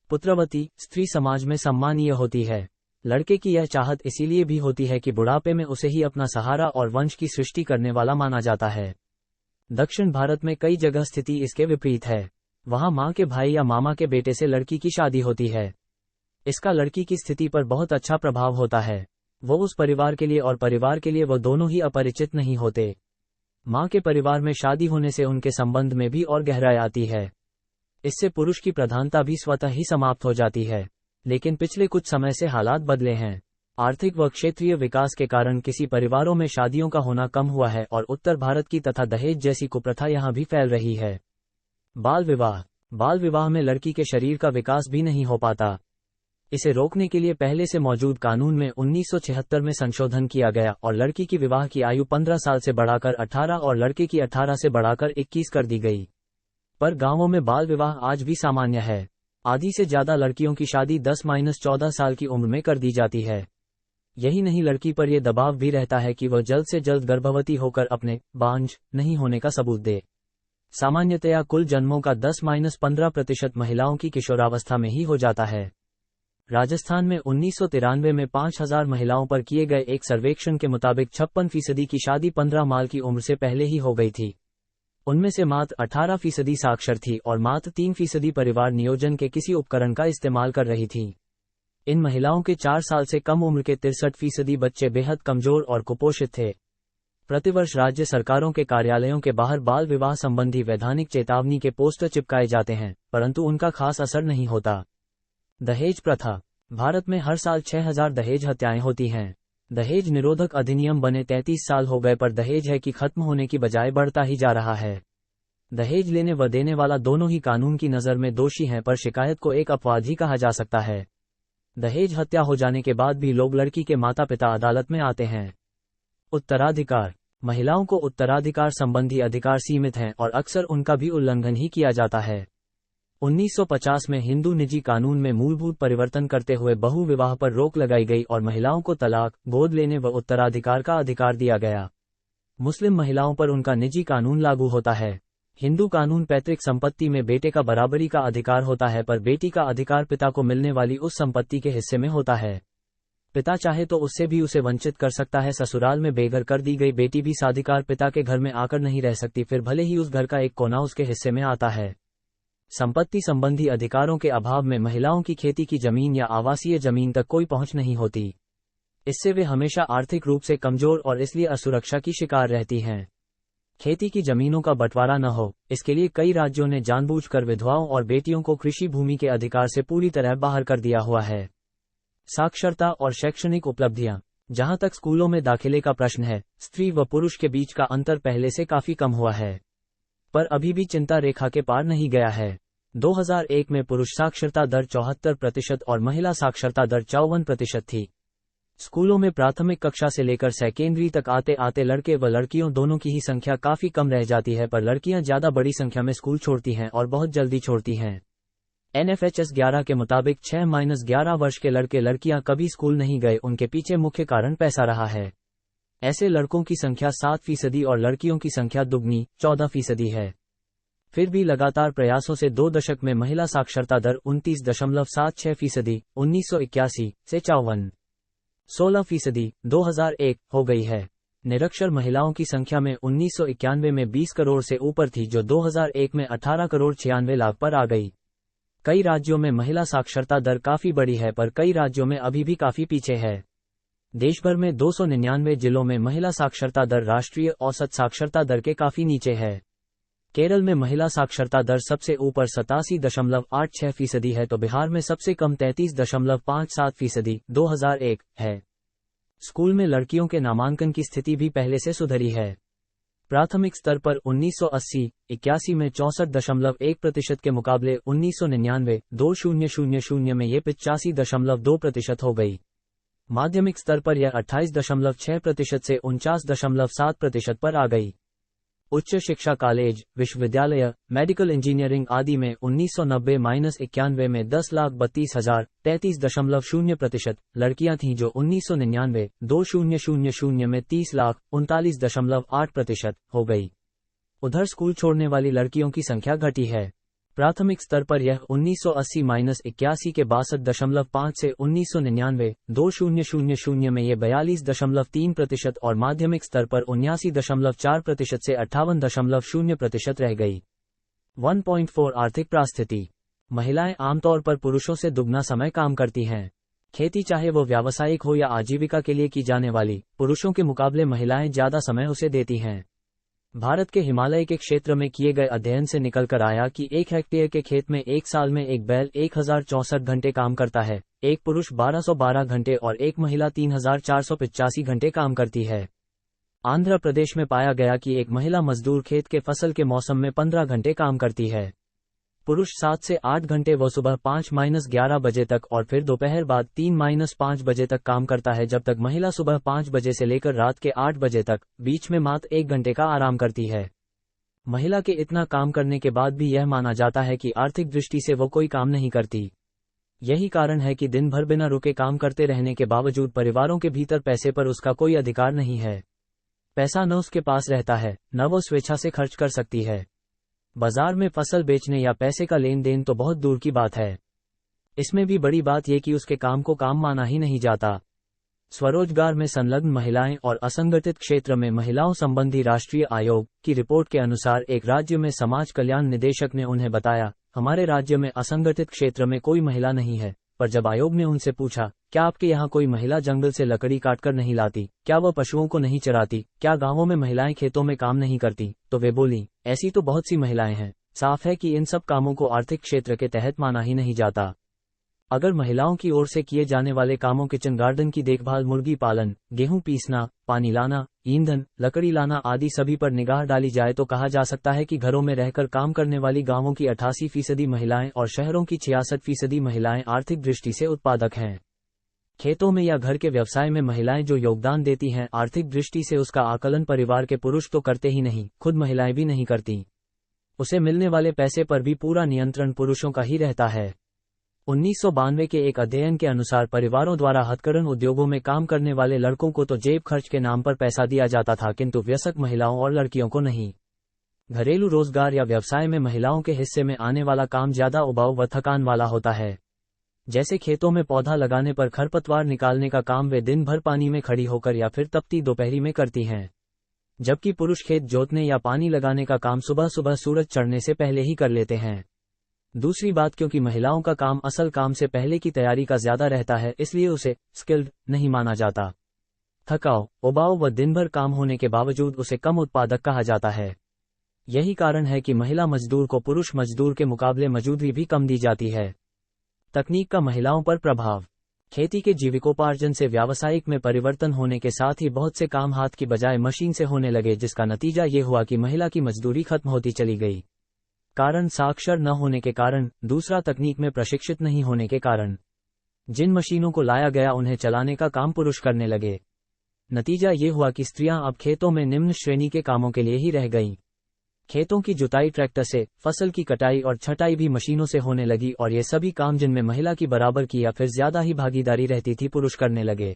पुत्रवती स्त्री समाज में सम्मानीय होती है। लड़के की यह चाहत इसीलिए भी होती है कि बुढ़ापे में उसे ही अपना सहारा और वंश की सृष्टि करने वाला माना जाता है। दक्षिण भारत में कई जगह स्थिति इसके विपरीत है। वहां मां के भाई या मामा के बेटे से लड़की की शादी होती है। इसका लड़की की स्थिति पर बहुत अच्छा प्रभाव होता है। वो उस परिवार के लिए और परिवार के लिए वो दोनों ही अपरिचित नहीं होते। मां के परिवार में शादी होने से उनके संबंध में भी और गहराई आती है। इससे पुरुष की प्रधानता भी स्वतः ही समाप्त हो जाती है। लेकिन पिछले कुछ समय से हालात बदले हैं। आर्थिक व क्षेत्रीय विकास के कारण किसी परिवारों में शादियों का होना कम हुआ है, और उत्तर भारत की तथा दहेज जैसी कुप्रथा यहां भी फैल रही है। बाल विवाह में लड़की के शरीर का विकास भी नहीं हो पाता। इसे रोकने के लिए पहले से मौजूद कानून में 1976 में संशोधन किया गया, और लड़की की विवाह की आयु 15 साल से बढ़ाकर 18 और लड़के की 18 से बढ़ाकर 21 कर दी गई। पर गांवों में बाल विवाह आज भी सामान्य है। आधी से ज्यादा लड़कियों की शादी 10-14 साल की उम्र में कर दी जाती है। यही नहीं, लड़की पर यह दबाव भी रहता है कि वह जल्द से जल्द गर्भवती होकर अपने बांझ नहीं होने का सबूत दे। सामान्यतया कुल जन्मों का 10-15% महिलाओं की किशोरावस्था में ही हो जाता है। राजस्थान में 1993 में 5000 महिलाओं पर किए गए एक सर्वेक्षण के मुताबिक 56% की शादी 15 माह की उम्र से पहले ही हो गई थी। उनमें से मात्र 18% साक्षर थी और मात्र 3% परिवार नियोजन के किसी उपकरण का इस्तेमाल कर रही थी। इन महिलाओं के 4 साल से कम उम्र के 63% बच्चे बेहद कमजोर और कुपोषित थे। प्रतिवर्ष राज्य सरकारों के कार्यालयों के बाहर बाल विवाह संबंधी वैधानिक चेतावनी के पोस्टर चिपकाए जाते हैं, परंतु उनका खास असर नहीं होता। दहेज प्रथा। भारत में हर साल 6000 दहेज हत्याएं होती हैं। दहेज निरोधक अधिनियम बने 33 साल हो गए, पर दहेज है कि खत्म होने की बजाय बढ़ता ही जा रहा है। दहेज लेने व देने वाला दोनों ही कानून की नज़र में दोषी हैं, पर शिकायत को एक अपवाद ही कहा जा सकता है। दहेज हत्या हो जाने के बाद भी लोग लड़की के माता पिता अदालत में आते हैं। उत्तराधिकार। महिलाओं को उत्तराधिकार संबंधी अधिकार सीमित हैं, और अक्सर उनका भी उल्लंघन ही किया जाता है। 1950 में हिंदू निजी कानून में मूलभूत परिवर्तन करते हुए बहु विवाह पर रोक लगाई गई और महिलाओं को तलाक, गोद लेने व उत्तराधिकार का अधिकार दिया गया। मुस्लिम महिलाओं पर उनका निजी कानून लागू होता है। हिंदू कानून पैतृक संपत्ति में बेटे का बराबरी का अधिकार होता है, पर बेटी का अधिकार पिता को मिलने वाली उस संपत्ति के हिस्से में होता है। पिता चाहे तो उससे भी उसे वंचित कर सकता है। ससुराल में बेघर कर दी गई बेटी भी साधिकार पिता के घर में आकर नहीं रह सकती, फिर भले ही उस घर का एक कोना उसके हिस्से में आता है। संपत्ति संबंधी अधिकारों के अभाव में महिलाओं की खेती की जमीन या आवासीय जमीन तक कोई पहुंच नहीं होती। इससे वे हमेशा आर्थिक रूप से कमजोर और इसलिए असुरक्षा की शिकार रहती हैं। खेती की जमीनों का बंटवारा न हो, इसके लिए कई राज्यों ने जानबूझकर विधवाओं और बेटियों को कृषि भूमि के अधिकार से पूरी तरह बाहर कर दिया हुआ है। साक्षरता और शैक्षणिक उपलब्धियां। जहां तक स्कूलों में दाखिले का प्रश्न है, स्त्री व पुरुष के बीच का अंतर पहले से काफी कम हुआ है, पर अभी भी चिंता रेखा के पार नहीं गया है। 2001 में पुरुष साक्षरता दर 74% और महिला साक्षरता दर 54% थी। स्कूलों में प्राथमिक कक्षा से लेकर सेकेंडरी तक आते आते लड़के व लड़कियों दोनों की ही संख्या काफी कम रह जाती है, पर लड़कियां ज्यादा बड़ी संख्या में स्कूल छोड़ती हैं और बहुत जल्दी छोड़ती हैं। NFHS 11 के मुताबिक 6-11 वर्ष के लड़के लड़कियां कभी स्कूल नहीं गए, उनके पीछे मुख्य कारण पैसा रहा है। ऐसे लड़कों की संख्या 7% और लड़कियों की संख्या दुगनी 14% है। फिर भी लगातार प्रयासों से 2 दशक में महिला साक्षरता दर 29.76% 1981 से 54.16% 2001 हो गई है। निरक्षर महिलाओं की संख्या में 1991 में 20 करोड़ से ऊपर थी, जो 2001 में 18 करोड़ 96 लाख पर आ गई। कई राज्यों में महिला साक्षरता दर काफी बड़ी है, पर कई राज्यों में अभी भी काफी पीछे है। देश भर में 299 जिलों में महिला साक्षरता दर राष्ट्रीय औसत साक्षरता दर के काफी नीचे है। केरल में महिला साक्षरता दर सबसे ऊपर 87.86% है, तो बिहार में सबसे कम 33.57% 2001 है। स्कूल में लड़कियों के नामांकन की स्थिति भी पहले से सुधरी है। प्राथमिक स्तर पर 1980-81 में 64.1% के मुकाबले 1999-2000 में ये 85.2% हो गई। माध्यमिक स्तर पर यह 28.6% से 49.7% पर आ गई। उच्च शिक्षा कॉलेज, विश्वविद्यालय, मेडिकल इंजीनियरिंग आदि में 1990-91 में 10,32,000 33.0% लड़कियां थीं, जो 1999-2000 में 30,39.8% हो गई। उधर स्कूल छोड़ने वाली लड़कियों की संख्या घटी है। प्राथमिक स्तर पर यह 1980-81 के 62.5 से 1999-2000 में ये 42.3% और माध्यमिक स्तर पर 79.4% से 58.0% रह गई। 1.4 आर्थिक परिस्थिति। महिलाएं आमतौर पर पुरुषों से दुगना समय काम करती हैं। खेती चाहे वो व्यावसायिक हो या आजीविका के लिए की जाने वाली, पुरुषों के मुकाबले महिलाएं ज्यादा समय उसे देती हैं। भारत के हिमालय के क्षेत्र में किए गए अध्ययन से निकलकर आया कि 1 हेक्टेयर के खेत में एक साल में एक बैल 1064 घंटे काम करता है, एक पुरुष 1212 घंटे और एक महिला 3485 घंटे काम करती है। आंध्र प्रदेश में पाया गया कि एक महिला मजदूर खेत के फसल के मौसम में 15 घंटे काम करती है। पुरुष 7 से 8 घंटे व सुबह 5-11 बजे तक और फिर दोपहर बाद 3-5 बजे तक काम करता है, जब तक महिला सुबह 5 बजे से लेकर रात के 8 बजे तक बीच में मात्र 1 घंटे का आराम करती है। महिला के इतना काम करने के बाद भी यह माना जाता है कि आर्थिक दृष्टि से वो कोई काम नहीं करती। यही कारण है कि दिन भर बिना रुके काम करते रहने के बावजूद परिवारों के भीतर पैसे पर उसका कोई अधिकार नहीं है। पैसा न उसके पास रहता है, न वो स्वेच्छा से खर्च कर सकती है। बाजार में फसल बेचने या पैसे का लेन देन तो बहुत दूर की बात है। इसमें भी बड़ी बात यह कि उसके काम को काम माना ही नहीं जाता। स्वरोजगार में संलग्न महिलाएं और असंगठित क्षेत्र में महिलाओं संबंधी राष्ट्रीय आयोग की रिपोर्ट के अनुसार एक राज्य में समाज कल्याण निदेशक ने उन्हें बताया, हमारे राज्य में असंगठित क्षेत्र में कोई महिला नहीं है। पर जब आयोग ने उनसे पूछा, क्या आपके यहाँ कोई महिला जंगल से लकड़ी काटकर नहीं लाती, क्या वह पशुओं को नहीं चराती, क्या गांवों में महिलाएं खेतों में काम नहीं करती, तो वे बोली, ऐसी तो बहुत सी महिलाएं हैं। साफ है कि इन सब कामों को आर्थिक क्षेत्र के तहत माना ही नहीं जाता। अगर महिलाओं की ओर से किए जाने वाले कामों किचन गार्डन की देखभाल, मुर्गी पालन, गेहूं पीसना, पानी लाना, ईंधन, लकड़ी लाना आदि सभी पर निगाह डाली जाए तो कहा जा सकता है कि घरों में रहकर काम करने वाली गांवों की 88% महिलाएं और शहरों की 66% महिलाएं आर्थिक दृष्टि से उत्पादक हैं। खेतों में या घर के व्यवसाय में महिलाएं जो योगदान देती हैं, आर्थिक दृष्टि से उसका आकलन परिवार के पुरुष तो करते ही नहीं, खुद महिलाएं भी नहीं करती। उसे मिलने वाले पैसे पर भी पूरा नियंत्रण पुरुषों का ही रहता है। 1992 के एक अध्ययन के अनुसार परिवारों द्वारा हथकरघा उद्योगों में काम करने वाले लड़कों को तो जेब खर्च के नाम पर पैसा दिया जाता था, किंतु वयस्क महिलाओं और लड़कियों को नहीं। घरेलू रोजगार या व्यवसाय में महिलाओं के हिस्से में आने वाला काम ज्यादा उबाऊ व थकान वाला होता है। जैसे खेतों में पौधा लगाने पर खरपतवार निकालने का काम वे दिन भर पानी में खड़ी होकर या फिर तपती दोपहरी में करती हैं, जबकि पुरुष खेत जोतने या पानी लगाने का काम सुबह सुबह सूरज चढ़ने से पहले ही कर लेते हैं। दूसरी बात, क्योंकि महिलाओं का काम असल काम से पहले की तैयारी का ज्यादा रहता है, इसलिए उसे स्किल्ड नहीं माना जाता। थकाऊ, उबाऊ व दिन भर काम होने के बावजूद उसे कम उत्पादक कहा जाता है। यही कारण है कि महिला मजदूर को पुरुष मजदूर के मुकाबले मजदूरी भी कम दी जाती है। तकनीक का महिलाओं पर प्रभाव। खेती के जीविकोपार्जन से व्यावसायिक में परिवर्तन होने के साथ ही बहुत से काम हाथ की बजाय मशीन से होने लगे, जिसका नतीजा ये हुआ कि महिला की मजदूरी खत्म होती चली गई। कारण साक्षर न होने के कारण, दूसरा तकनीक में प्रशिक्षित नहीं होने के कारण। जिन मशीनों को लाया गया उन्हें चलाने का काम पुरुष करने लगे। नतीजा ये हुआ कि स्त्रियां अब खेतों में निम्न श्रेणी के कामों के लिए ही रह गईं। खेतों की जुताई ट्रैक्टर से, फसल की कटाई और छटाई भी मशीनों से होने लगी, और ये सभी काम जिनमें महिला की बराबर की या फिर ज्यादा ही भागीदारी रहती थी पुरुष करने लगे।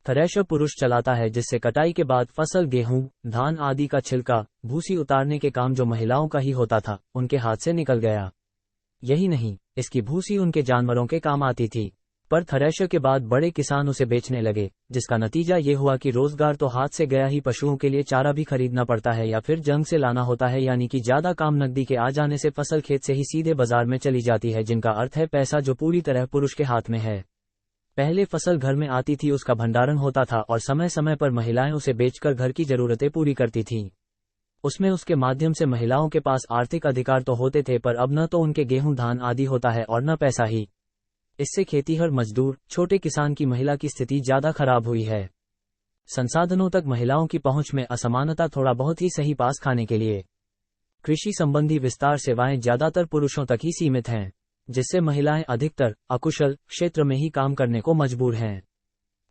थ्रेशर पुरुष चलाता है, जिससे कटाई के बाद फसल, गेहूं, धान आदि का छिलका, भूसी उतारने के काम जो महिलाओं का ही होता था, उनके हाथ से निकल गया। यही नहीं, इसकी भूसी उनके जानवरों के काम आती थी, पर थ्रेशर के बाद बड़े किसान उसे बेचने लगे, जिसका नतीजा ये हुआ कि रोजगार तो हाथ से गया ही, पशुओं के लिए चारा भी खरीदना पड़ता है या फिर जंग से लाना होता है, यानी कि ज्यादा काम नकदी के आ जाने से फसल खेत से ही सीधे बाजार में चली जाती है, जिनका अर्थ है पैसा, जो पूरी तरह पुरुष के हाथ में है। पहले फसल घर में आती थी, उसका भंडारण होता था और समय समय पर महिलाएं उसे बेचकर घर की जरूरतें पूरी करती थीं। उसमें उसके माध्यम से महिलाओं के पास आर्थिक अधिकार तो होते थे, पर अब न तो उनके गेहूं धान आदि होता है और न पैसा ही। इससे खेतीहर मजदूर, छोटे किसान की महिला की स्थिति ज्यादा खराब हुई है। संसाधनों तक महिलाओं की पहुंच में असमानता थोड़ा बहुत ही सही, पास खाने के लिए कृषि संबंधी विस्तार सेवाएं ज्यादातर पुरुषों तक ही सीमित हैं, जिससे महिलाएं अधिकतर अकुशल क्षेत्र में ही काम करने को मजबूर हैं।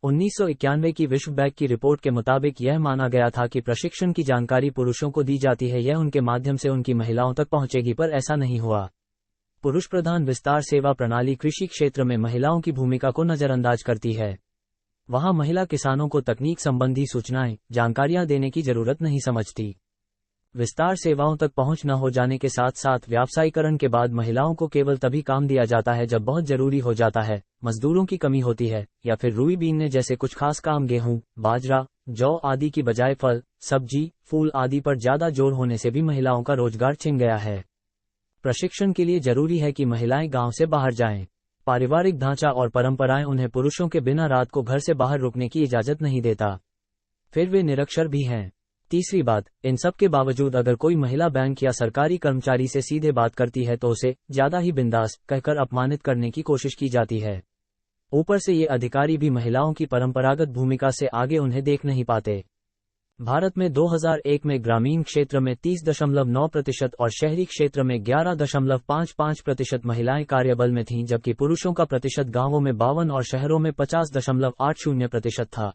1991 की विश्व बैंक की रिपोर्ट के मुताबिक यह माना गया था कि प्रशिक्षण की जानकारी पुरुषों को दी जाती है, यह उनके माध्यम से उनकी महिलाओं तक पहुंचेगी, पर ऐसा नहीं हुआ। पुरुष प्रधान विस्तार सेवा प्रणाली कृषि क्षेत्र में महिलाओं की भूमिका को नजरअंदाज करती है। वहां महिला किसानों को तकनीक संबंधी सूचनाएं, जानकारियां देने की जरूरत नहीं समझती। विस्तार सेवाओं तक पहुंच न हो जाने के साथ साथ व्यावसायीकरण के बाद महिलाओं को केवल तभी काम दिया जाता है जब बहुत जरूरी हो जाता है, मजदूरों की कमी होती है, या फिर रुई बीनने जैसे कुछ खास काम गेहूं, बाजरा, जौ आदि की बजाय फल, सब्जी, फूल आदि पर ज्यादा जोर होने से भी महिलाओं का रोजगार छिन गया है। प्रशिक्षण के लिए जरूरी है कि महिलाएं गांव से बाहर जाएं। पारिवारिक ढांचा और परंपराएं उन्हें पुरुषों के बिना रात को घर से बाहर रुकने की इजाजत नहीं देता। फिर वे निरक्षर भी हैं। तीसरी बात, इन सब के बावजूद अगर कोई महिला बैंक या सरकारी कर्मचारी से सीधे बात करती है तो उसे ज्यादा ही बिंदास कहकर अपमानित करने की कोशिश की जाती है। ऊपर से ये अधिकारी भी महिलाओं की परंपरागत भूमिका से आगे उन्हें देख नहीं पाते। भारत में 2001 में ग्रामीण क्षेत्र में 30.9% और शहरी क्षेत्र में 11.55% महिलाएं कार्यबल में थीं, जबकि पुरुषों का प्रतिशत गांवों में 52 और शहरों में 50.80% था।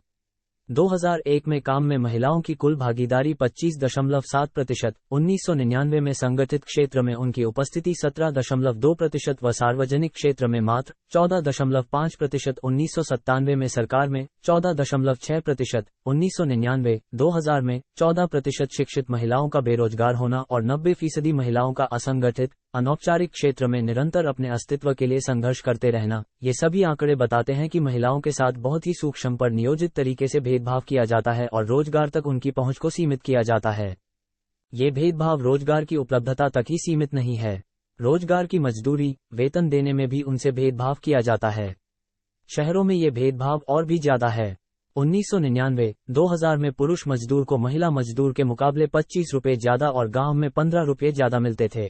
2001 में काम में महिलाओं की कुल भागीदारी 25.7%, 1999 में संगठित क्षेत्र में उनकी उपस्थिति 17.2% व सार्वजनिक क्षेत्र में मात्र 14.5%, 1997 में सरकार में 14.6%, 1999, 2000 में 14% शिक्षित महिलाओं का बेरोजगार होना और 90% महिलाओं का असंगठित, अनौपचारिक क्षेत्र में निरंतर अपने अस्तित्व के लिए संघर्ष करते रहना, ये सभी आंकड़े बताते हैं कि महिलाओं के साथ बहुत ही सूक्ष्म पर नियोजित तरीके से भेदभाव किया जाता है और रोजगार तक उनकी पहुंच को सीमित किया जाता है। ये भेदभाव रोजगार की उपलब्धता तक ही सीमित नहीं है, रोजगार की मजदूरी, वेतन देने में भी उनसे भेदभाव किया जाता है। शहरों में ये भेदभाव और भी ज्यादा है। 1999, 2000 में पुरुष मजदूर को महिला मजदूर के मुकाबले 25 रुपये ज्यादा और गांव में 15 रुपये ज्यादा मिलते थे।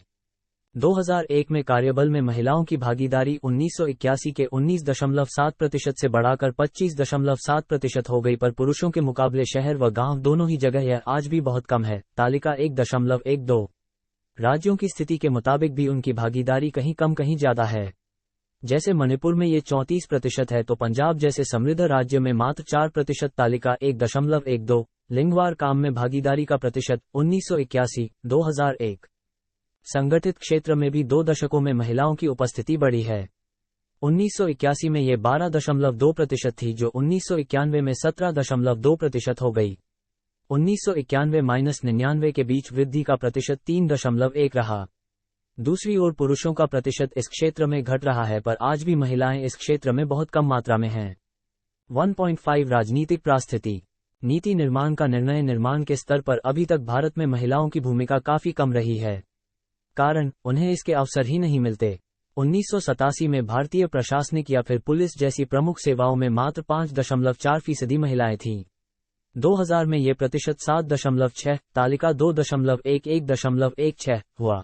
2001 में कार्यबल में महिलाओं की भागीदारी 1981 के 19.7% से बढ़ाकर 25.7% हो गई, पर पुरुषों के मुकाबले शहर व गांव दोनों ही जगह यह आज भी बहुत कम है। तालिका 1.12। राज्यों की स्थिति के मुताबिक भी उनकी भागीदारी कहीं कम कहीं ज्यादा है। जैसे मणिपुर में ये 34% है तो पंजाब जैसे समृद्ध राज्य में मात्र 4%। तालिका 1.12। लिंगवार काम में भागीदारी का प्रतिशत 1981, 2001। संगठित क्षेत्र में भी 2 दशकों में महिलाओं की उपस्थिति बढ़ी है। 1981 में ये 12.2% थी, जो 1991 में 17.2% हो गई। 1991-99 के बीच वृद्धि का प्रतिशत 3.1 रहा। दूसरी ओर पुरुषों का प्रतिशत इस क्षेत्र में घट रहा है, पर आज भी महिलाएं इस क्षेत्र में बहुत कम मात्रा में हैं। 1.5 राजनीतिक परिस्थिति। नीति निर्माण का निर्णय निर्माण के स्तर पर अभी तक भारत में महिलाओं की भूमिका काफी कम रही है। कारण, उन्हें इसके अवसर ही नहीं मिलते। 1987 में भारतीय प्रशासनिक या फिर पुलिस जैसी प्रमुख सेवाओं में मात्र 5.4% महिलाएं थीं। 2000 में ये प्रतिशत 7.6, तालिका 2.1116 हुआ।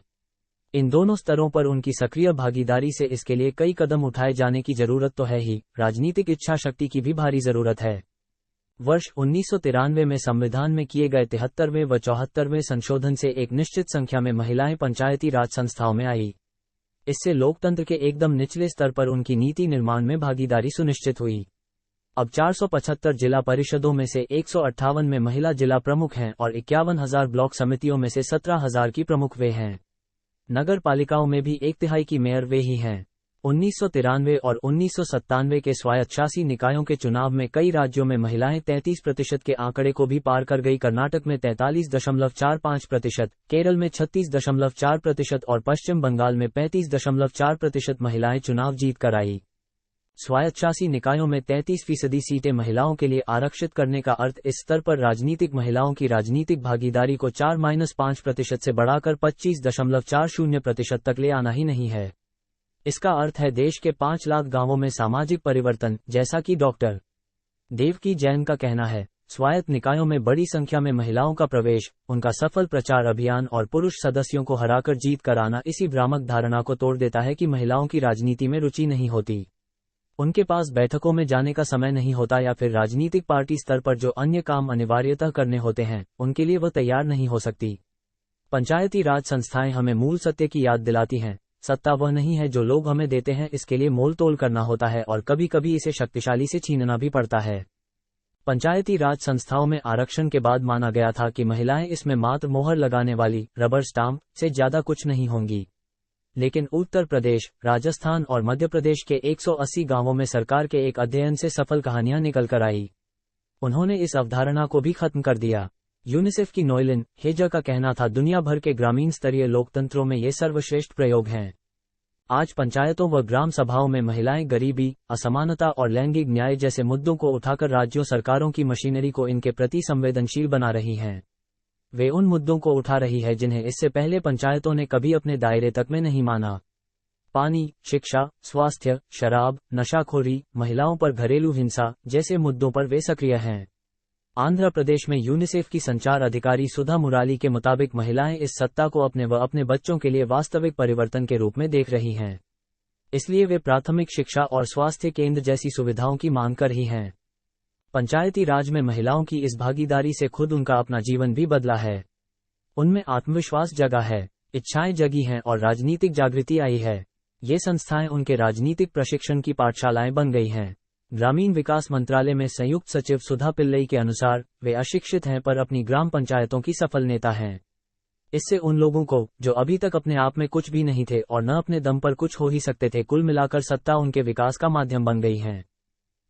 इन दोनों स्तरों पर उनकी सक्रिय भागीदारी से इसके लिए कई कदम उठाए जाने की जरूरत तो है ही, राजनीतिक इच्छा शक्ति की भी भारी जरूरत है। वर्ष 1993 में संविधान में किए गए 73वें व 74वें संशोधन से एक निश्चित संख्या में महिलाएं पंचायती राज संस्थाओं में आई। इससे लोकतंत्र के एकदम निचले स्तर पर उनकी नीति निर्माण में भागीदारी सुनिश्चित हुई। अब 475 जिला परिषदों में से 158 में महिला जिला प्रमुख हैं और 51,000 ब्लॉक समितियों में से 17,000 की प्रमुख वे हैं। नगर पालिकाओं में भी 1/3 की मेयर वे ही हैं। 1993 और 1997 के स्वायत्त शासी निकायों के चुनाव में कई राज्यों में महिलाएं 33% के आंकड़े को भी पार कर गई। कर्नाटक में 43.45%, केरल में 36.4% और पश्चिम बंगाल में 35.4% महिलाएं चुनाव जीत कर आई। स्वायत्त शासी निकायों में 33% सीटें महिलाओं के लिए आरक्षित करने का अर्थ इस स्तर पर राजनीतिक महिलाओं की राजनीतिक भागीदारी को 4-5% से बढ़ाकर 25.40% तक ले आना ही नहीं है। इसका अर्थ है देश के 5 लाख गांवों में सामाजिक परिवर्तन, जैसा कि डॉक्टर देवकी जैन का कहना है। स्वायत्त निकायों में बड़ी संख्या में महिलाओं का प्रवेश, उनका सफल प्रचार अभियान और पुरुष सदस्यों को हराकर जीत कर आना इसी भ्रामक धारणा को तोड़ देता है कि महिलाओं की राजनीति में रुचि नहीं होती, उनके पास बैठकों में जाने का समय नहीं होता या फिर राजनीतिक पार्टी स्तर पर जो अन्य काम अनिवार्यतः करने होते हैं उनके लिए वह तैयार नहीं हो सकती। पंचायती राज संस्थाएं हमें मूल सत्य की याद दिलाती हैं। सत्ता वह नहीं है जो लोग हमें देते हैं, इसके लिए मोल तोल करना होता है और कभी कभी इसे शक्तिशाली से छीनना भी पड़ता है। पंचायती राज संस्थाओं में आरक्षण के बाद माना गया था कि महिलाएं इसमें मात्र मोहर लगाने वाली रबर स्टाम्प से ज्यादा कुछ नहीं होंगी। लेकिन उत्तर प्रदेश, राजस्थान और मध्य प्रदेश के 180 गांवों में सरकार के एक अध्ययन से सफल कहानियां निकल कर आई। उन्होंने इस अवधारणा को भी खत्म कर दिया। यूनिसेफ की नोएलिन हेजर का कहना था, दुनिया भर के ग्रामीण स्तरीय लोकतंत्रों में ये सर्वश्रेष्ठ प्रयोग हैं। आज पंचायतों व ग्राम सभाओं में महिलाएं गरीबी, असमानता और लैंगिक न्याय जैसे मुद्दों को उठाकर राज्यों सरकारों की मशीनरी को इनके प्रति संवेदनशील बना रही हैं। वे उन मुद्दों को उठा रही है जिन्हें इससे पहले पंचायतों ने कभी अपने दायरे तक में नहीं माना। पानी, शिक्षा, स्वास्थ्य, शराब, नशाखोरी, महिलाओं पर घरेलू हिंसा जैसे मुद्दों पर वे सक्रिय हैं। आंध्र प्रदेश में यूनिसेफ की संचार अधिकारी सुधा मुराली के मुताबिक महिलाएं इस सत्ता को अपने व अपने बच्चों के लिए वास्तविक परिवर्तन के रूप में देख रही हैं। इसलिए वे प्राथमिक शिक्षा और स्वास्थ्य केंद्र जैसी सुविधाओं की मांग कर रही हैं। पंचायती राज में महिलाओं की इस भागीदारी से खुद उनका अपना जीवन भी बदला है। उनमें आत्मविश्वास जगा है, इच्छाएं जगी हैं और राजनीतिक जागृति आई है। ये संस्थाएं उनके राजनीतिक प्रशिक्षण की पाठशालाएं बन गई हैं। ग्रामीण विकास मंत्रालय में संयुक्त सचिव सुधा पिल्लई के अनुसार वे अशिक्षित हैं पर अपनी ग्राम पंचायतों की सफल नेता हैं। इससे उन लोगों को, जो अभी तक अपने आप में कुछ भी नहीं थे और न अपने दम पर कुछ हो ही सकते थे, कुल मिलाकर सत्ता उनके विकास का माध्यम बन गई है।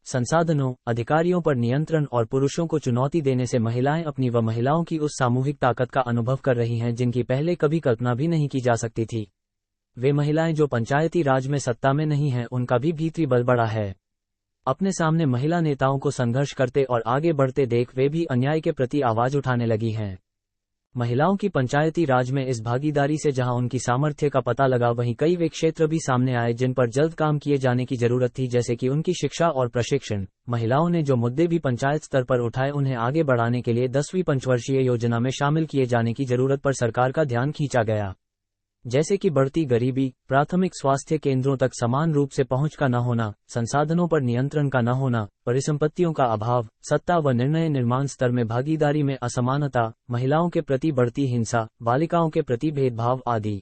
संसाधनों, अधिकारियों पर नियंत्रण और पुरुषों को चुनौती देने से महिलाएं अपनी व महिलाओं की उस सामूहिक ताकत का अनुभव कर रही हैं जिनकी पहले कभी कल्पना भी नहीं की जा सकती थी। वे महिलाएं जो पंचायती राज में सत्ता में नहीं हैं, उनका भी भीतरी बल बढ़ा है। अपने सामने महिला नेताओं को संघर्ष करते और आगे बढ़ते देख वे भी अन्याय के प्रति आवाज उठाने लगी हैं। महिलाओं की पंचायती राज में इस भागीदारी से जहां उनकी सामर्थ्य का पता लगा, वहीं कई वे क्षेत्र भी सामने आए जिन पर जल्द काम किए जाने की जरूरत थी, जैसे कि उनकी शिक्षा और प्रशिक्षण। महिलाओं ने जो मुद्दे भी पंचायत स्तर पर उठाए, उन्हें आगे बढ़ाने के लिए 10वीं पंचवर्षीय योजना में शामिल किए जाने की जरूरत पर सरकार का ध्यान खींचा गया। जैसे कि बढ़ती गरीबी, प्राथमिक स्वास्थ्य केंद्रों तक समान रूप से पहुंच का न होना, संसाधनों पर नियंत्रण का न होना, परिसंपत्तियों का अभाव, सत्ता व निर्णय निर्माण स्तर में भागीदारी में असमानता, महिलाओं के प्रति बढ़ती हिंसा, बालिकाओं के प्रति भेदभाव आदि।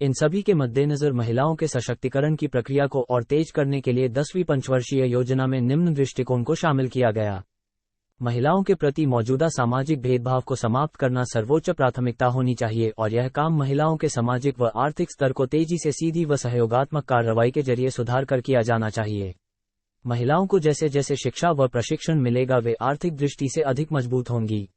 इन सभी के मद्देनजर महिलाओं के सशक्तिकरण की प्रक्रिया को और तेज करने के लिए 10वीं पंचवर्षीय योजना में निम्न दृष्टिकोण को शामिल किया गया। महिलाओं के प्रति मौजूदा सामाजिक भेदभाव को समाप्त करना सर्वोच्च प्राथमिकता होनी चाहिए और यह काम महिलाओं के सामाजिक व आर्थिक स्तर को तेजी से सीधी व सहयोगात्मक कार्रवाई के जरिए सुधार कर किया जाना चाहिए। महिलाओं को जैसे जैसे शिक्षा व प्रशिक्षण मिलेगा वे आर्थिक दृष्टि से अधिक मजबूत होंगी।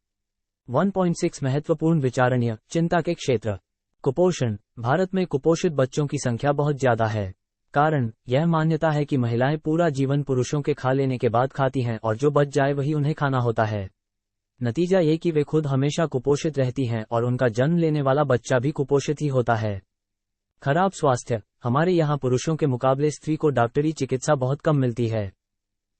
1.6 महत्वपूर्ण विचारणीय चिंता के क्षेत्र। कुपोषण। भारत में कुपोषित बच्चों की संख्या बहुत ज्यादा है। कारण यह मान्यता है कि महिलाएं पूरा जीवन पुरुषों के खा लेने के बाद खाती हैं और जो बच जाए वही उन्हें खाना होता है। नतीजा ये कि वे खुद हमेशा कुपोषित रहती हैं और उनका जन्म लेने वाला बच्चा भी कुपोषित ही होता है। खराब स्वास्थ्य। हमारे यहाँ पुरुषों के मुकाबले स्त्री को डॉक्टरी चिकित्सा बहुत कम मिलती है।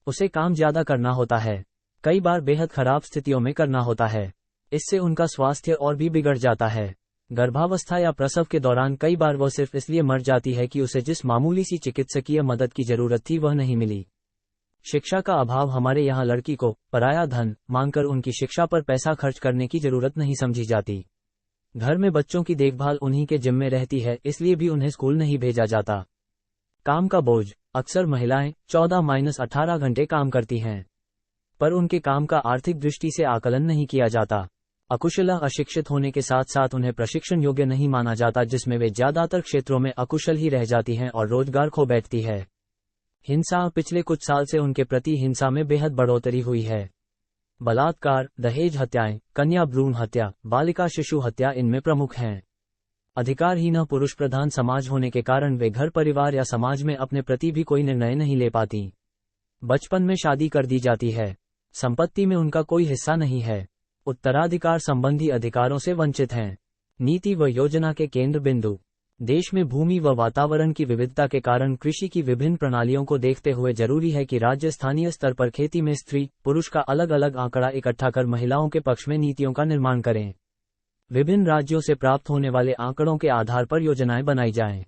उसे काम ज्यादा करना होता है, कई बार बेहद खराब स्थितियों में करना होता है। इससे उनका स्वास्थ्य और भी बिगड़ जाता है। गर्भावस्था या प्रसव के दौरान कई बार वह सिर्फ इसलिए मर जाती है कि उसे जिस मामूली सी चिकित्सकीय मदद की जरूरत थी वह नहीं मिली। शिक्षा का अभाव। हमारे यहाँ लड़की को पराया धन मानकर उनकी शिक्षा पर पैसा खर्च करने की जरूरत नहीं समझी जाती। घर में बच्चों की देखभाल उन्हीं के जिम्मे रहती है, इसलिए भी उन्हें स्कूल नहीं भेजा जाता। काम का बोझ। अक्सर महिलाएं 14-18 घंटे काम करती हैं, पर उनके काम का आर्थिक दृष्टि से आकलन नहीं किया जाता। अकुशल अशिक्षित होने के साथ साथ उन्हें प्रशिक्षण योग्य नहीं माना जाता, जिसमें वे ज्यादातर क्षेत्रों में अकुशल ही रह जाती हैं और रोजगार खो बैठती है। हिंसा। पिछले कुछ साल से उनके प्रति हिंसा में बेहद बढ़ोतरी हुई है। बलात्कार, दहेज हत्याएं, कन्या भ्रूण हत्या, बालिका शिशु हत्या इनमें प्रमुख हैं। अधिकारहीन पुरुष प्रधान समाज होने के कारण वे घर परिवार या समाज में अपने प्रति भी कोई निर्णय नहीं ले पाती। बचपन में शादी कर दी जाती है। संपत्ति में उनका कोई हिस्सा नहीं है। उत्तराधिकार संबंधी अधिकारों से वंचित हैं। नीति व योजना के केंद्र बिंदु। देश में भूमि व वातावरण की विविधता के कारण कृषि की विभिन्न प्रणालियों को देखते हुए जरूरी है कि राज्य स्थानीय स्तर पर खेती में स्त्री पुरुष का अलग अलग आंकड़ा इकट्ठा कर महिलाओं के पक्ष में नीतियों का निर्माण करें। विभिन्न राज्यों से प्राप्त होने वाले आंकड़ों के आधार पर योजनाएं बनाई जाएं।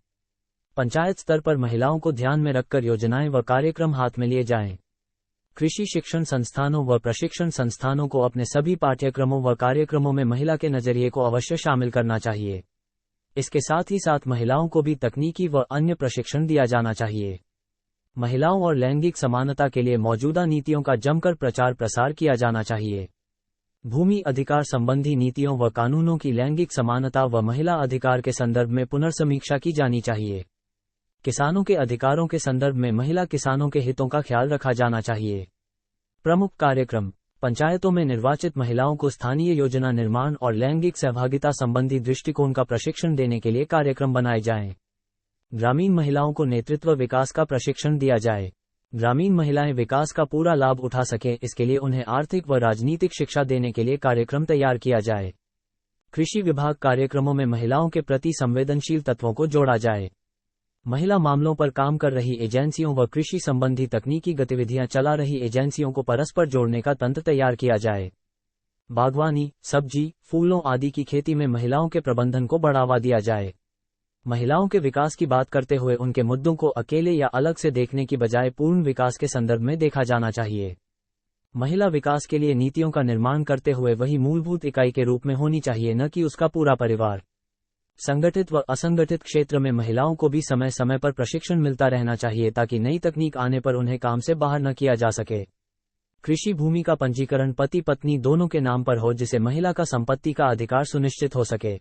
पंचायत स्तर पर महिलाओं को ध्यान में रखकर योजनाएं व कार्यक्रम हाथ में लिए जाएं। कृषि शिक्षण संस्थानों व प्रशिक्षण संस्थानों को अपने सभी पाठ्यक्रमों व कार्यक्रमों में महिला के नजरिए को अवश्य शामिल करना चाहिए। इसके साथ ही साथ महिलाओं को भी तकनीकी व अन्य प्रशिक्षण दिया जाना चाहिए। महिलाओं और लैंगिक समानता के लिए मौजूदा नीतियों का जमकर प्रचार प्रसार किया जाना चाहिए। भूमि अधिकार संबंधी नीतियों व कानूनों की लैंगिक समानता व महिला अधिकार के संदर्भ में पुनर्समीक्षा की जानी चाहिए। किसानों के अधिकारों के संदर्भ में महिला किसानों के हितों का ख्याल रखा जाना चाहिए। प्रमुख कार्यक्रम। पंचायतों में निर्वाचित महिलाओं को स्थानीय योजना निर्माण और लैंगिक सहभागिता संबंधी दृष्टिकोण का प्रशिक्षण देने के लिए कार्यक्रम बनाए जाएं। ग्रामीण महिलाओं को नेतृत्व विकास का प्रशिक्षण दिया जाए। ग्रामीण महिलाएं विकास का पूरा लाभ उठा सकें, इसके लिए उन्हें आर्थिक व राजनीतिक शिक्षा देने के लिए कार्यक्रम तैयार किया जाए। कृषि विभाग कार्यक्रमों में महिलाओं के प्रति संवेदनशील तत्वों को जोड़ा जाए। महिला मामलों पर काम कर रही एजेंसियों व कृषि संबंधी तकनीकी गतिविधियां चला रही एजेंसियों को परस्पर जोड़ने का तंत्र तैयार किया जाए। बागवानी, सब्जी, फूलों आदि की खेती में महिलाओं के प्रबंधन को बढ़ावा दिया जाए। महिलाओं के विकास की बात करते हुए उनके मुद्दों को अकेले या अलग से देखने की बजाय पूर्ण विकास के संदर्भ में देखा जाना चाहिए। महिला विकास के लिए नीतियों का निर्माण करते हुए वही मूलभूत इकाई के रूप में होनी चाहिए, न कि उसका पूरा परिवार। संगठित व असंगठित क्षेत्र में महिलाओं को भी समय समय पर प्रशिक्षण मिलता रहना चाहिए ताकि नई तकनीक आने पर उन्हें काम से बाहर न किया जा सके। कृषि भूमि का पंजीकरण पति पत्नी दोनों के नाम पर हो, जिससे महिला का संपत्ति का अधिकार सुनिश्चित हो सके।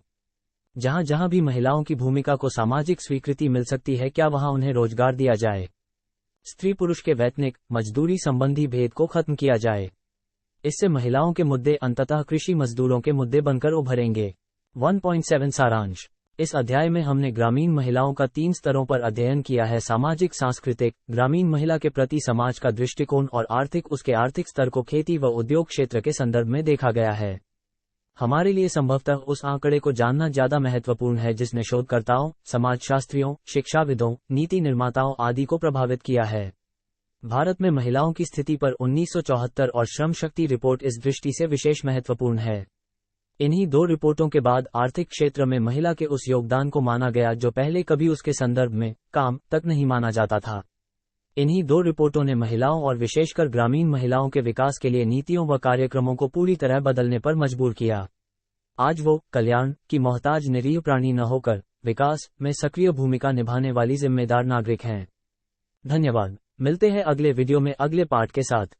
जहां जहां भी महिलाओं की भूमिका को सामाजिक स्वीकृति मिल सकती है, क्या वहां उन्हें रोजगार दिया जाए। स्त्री पुरुष के वैतनिक मजदूरी संबंधी भेद को खत्म किया जाए। इससे महिलाओं के मुद्दे अंततः कृषि मजदूरों के मुद्दे बनकर उभरेंगे। 1.7 सारांश। इस अध्याय में हमने ग्रामीण महिलाओं का 3 स्तरों पर अध्ययन किया है: सामाजिक सांस्कृतिक, ग्रामीण महिला के प्रति समाज का दृष्टिकोण और आर्थिक। उसके आर्थिक स्तर को खेती व उद्योग क्षेत्र के संदर्भ में देखा गया है। हमारे लिए संभवतः उस आंकड़े को जानना ज्यादा महत्वपूर्ण है जिसने शोधकर्ताओं, समाजशास्त्रियों, शिक्षाविदों, नीति निर्माताओं आदि को प्रभावित किया है। भारत में महिलाओं की स्थिति पर 1974 और श्रम शक्ति रिपोर्ट इस दृष्टि से विशेष महत्वपूर्ण है। इन्हीं 2 रिपोर्टों के बाद आर्थिक क्षेत्र में महिला के उस योगदान को माना गया जो पहले कभी उसके संदर्भ में काम तक नहीं माना जाता था। इन्हीं 2 रिपोर्टों ने महिलाओं और विशेषकर ग्रामीण महिलाओं के विकास के लिए नीतियों व कार्यक्रमों को पूरी तरह बदलने पर मजबूर किया। आज वो कल्याण की मोहताज निरीह प्राणी न होकर विकास में सक्रिय भूमिका निभाने वाली जिम्मेदार नागरिक हैं। धन्यवाद। मिलते हैं अगले वीडियो में अगले पार्ट के साथ।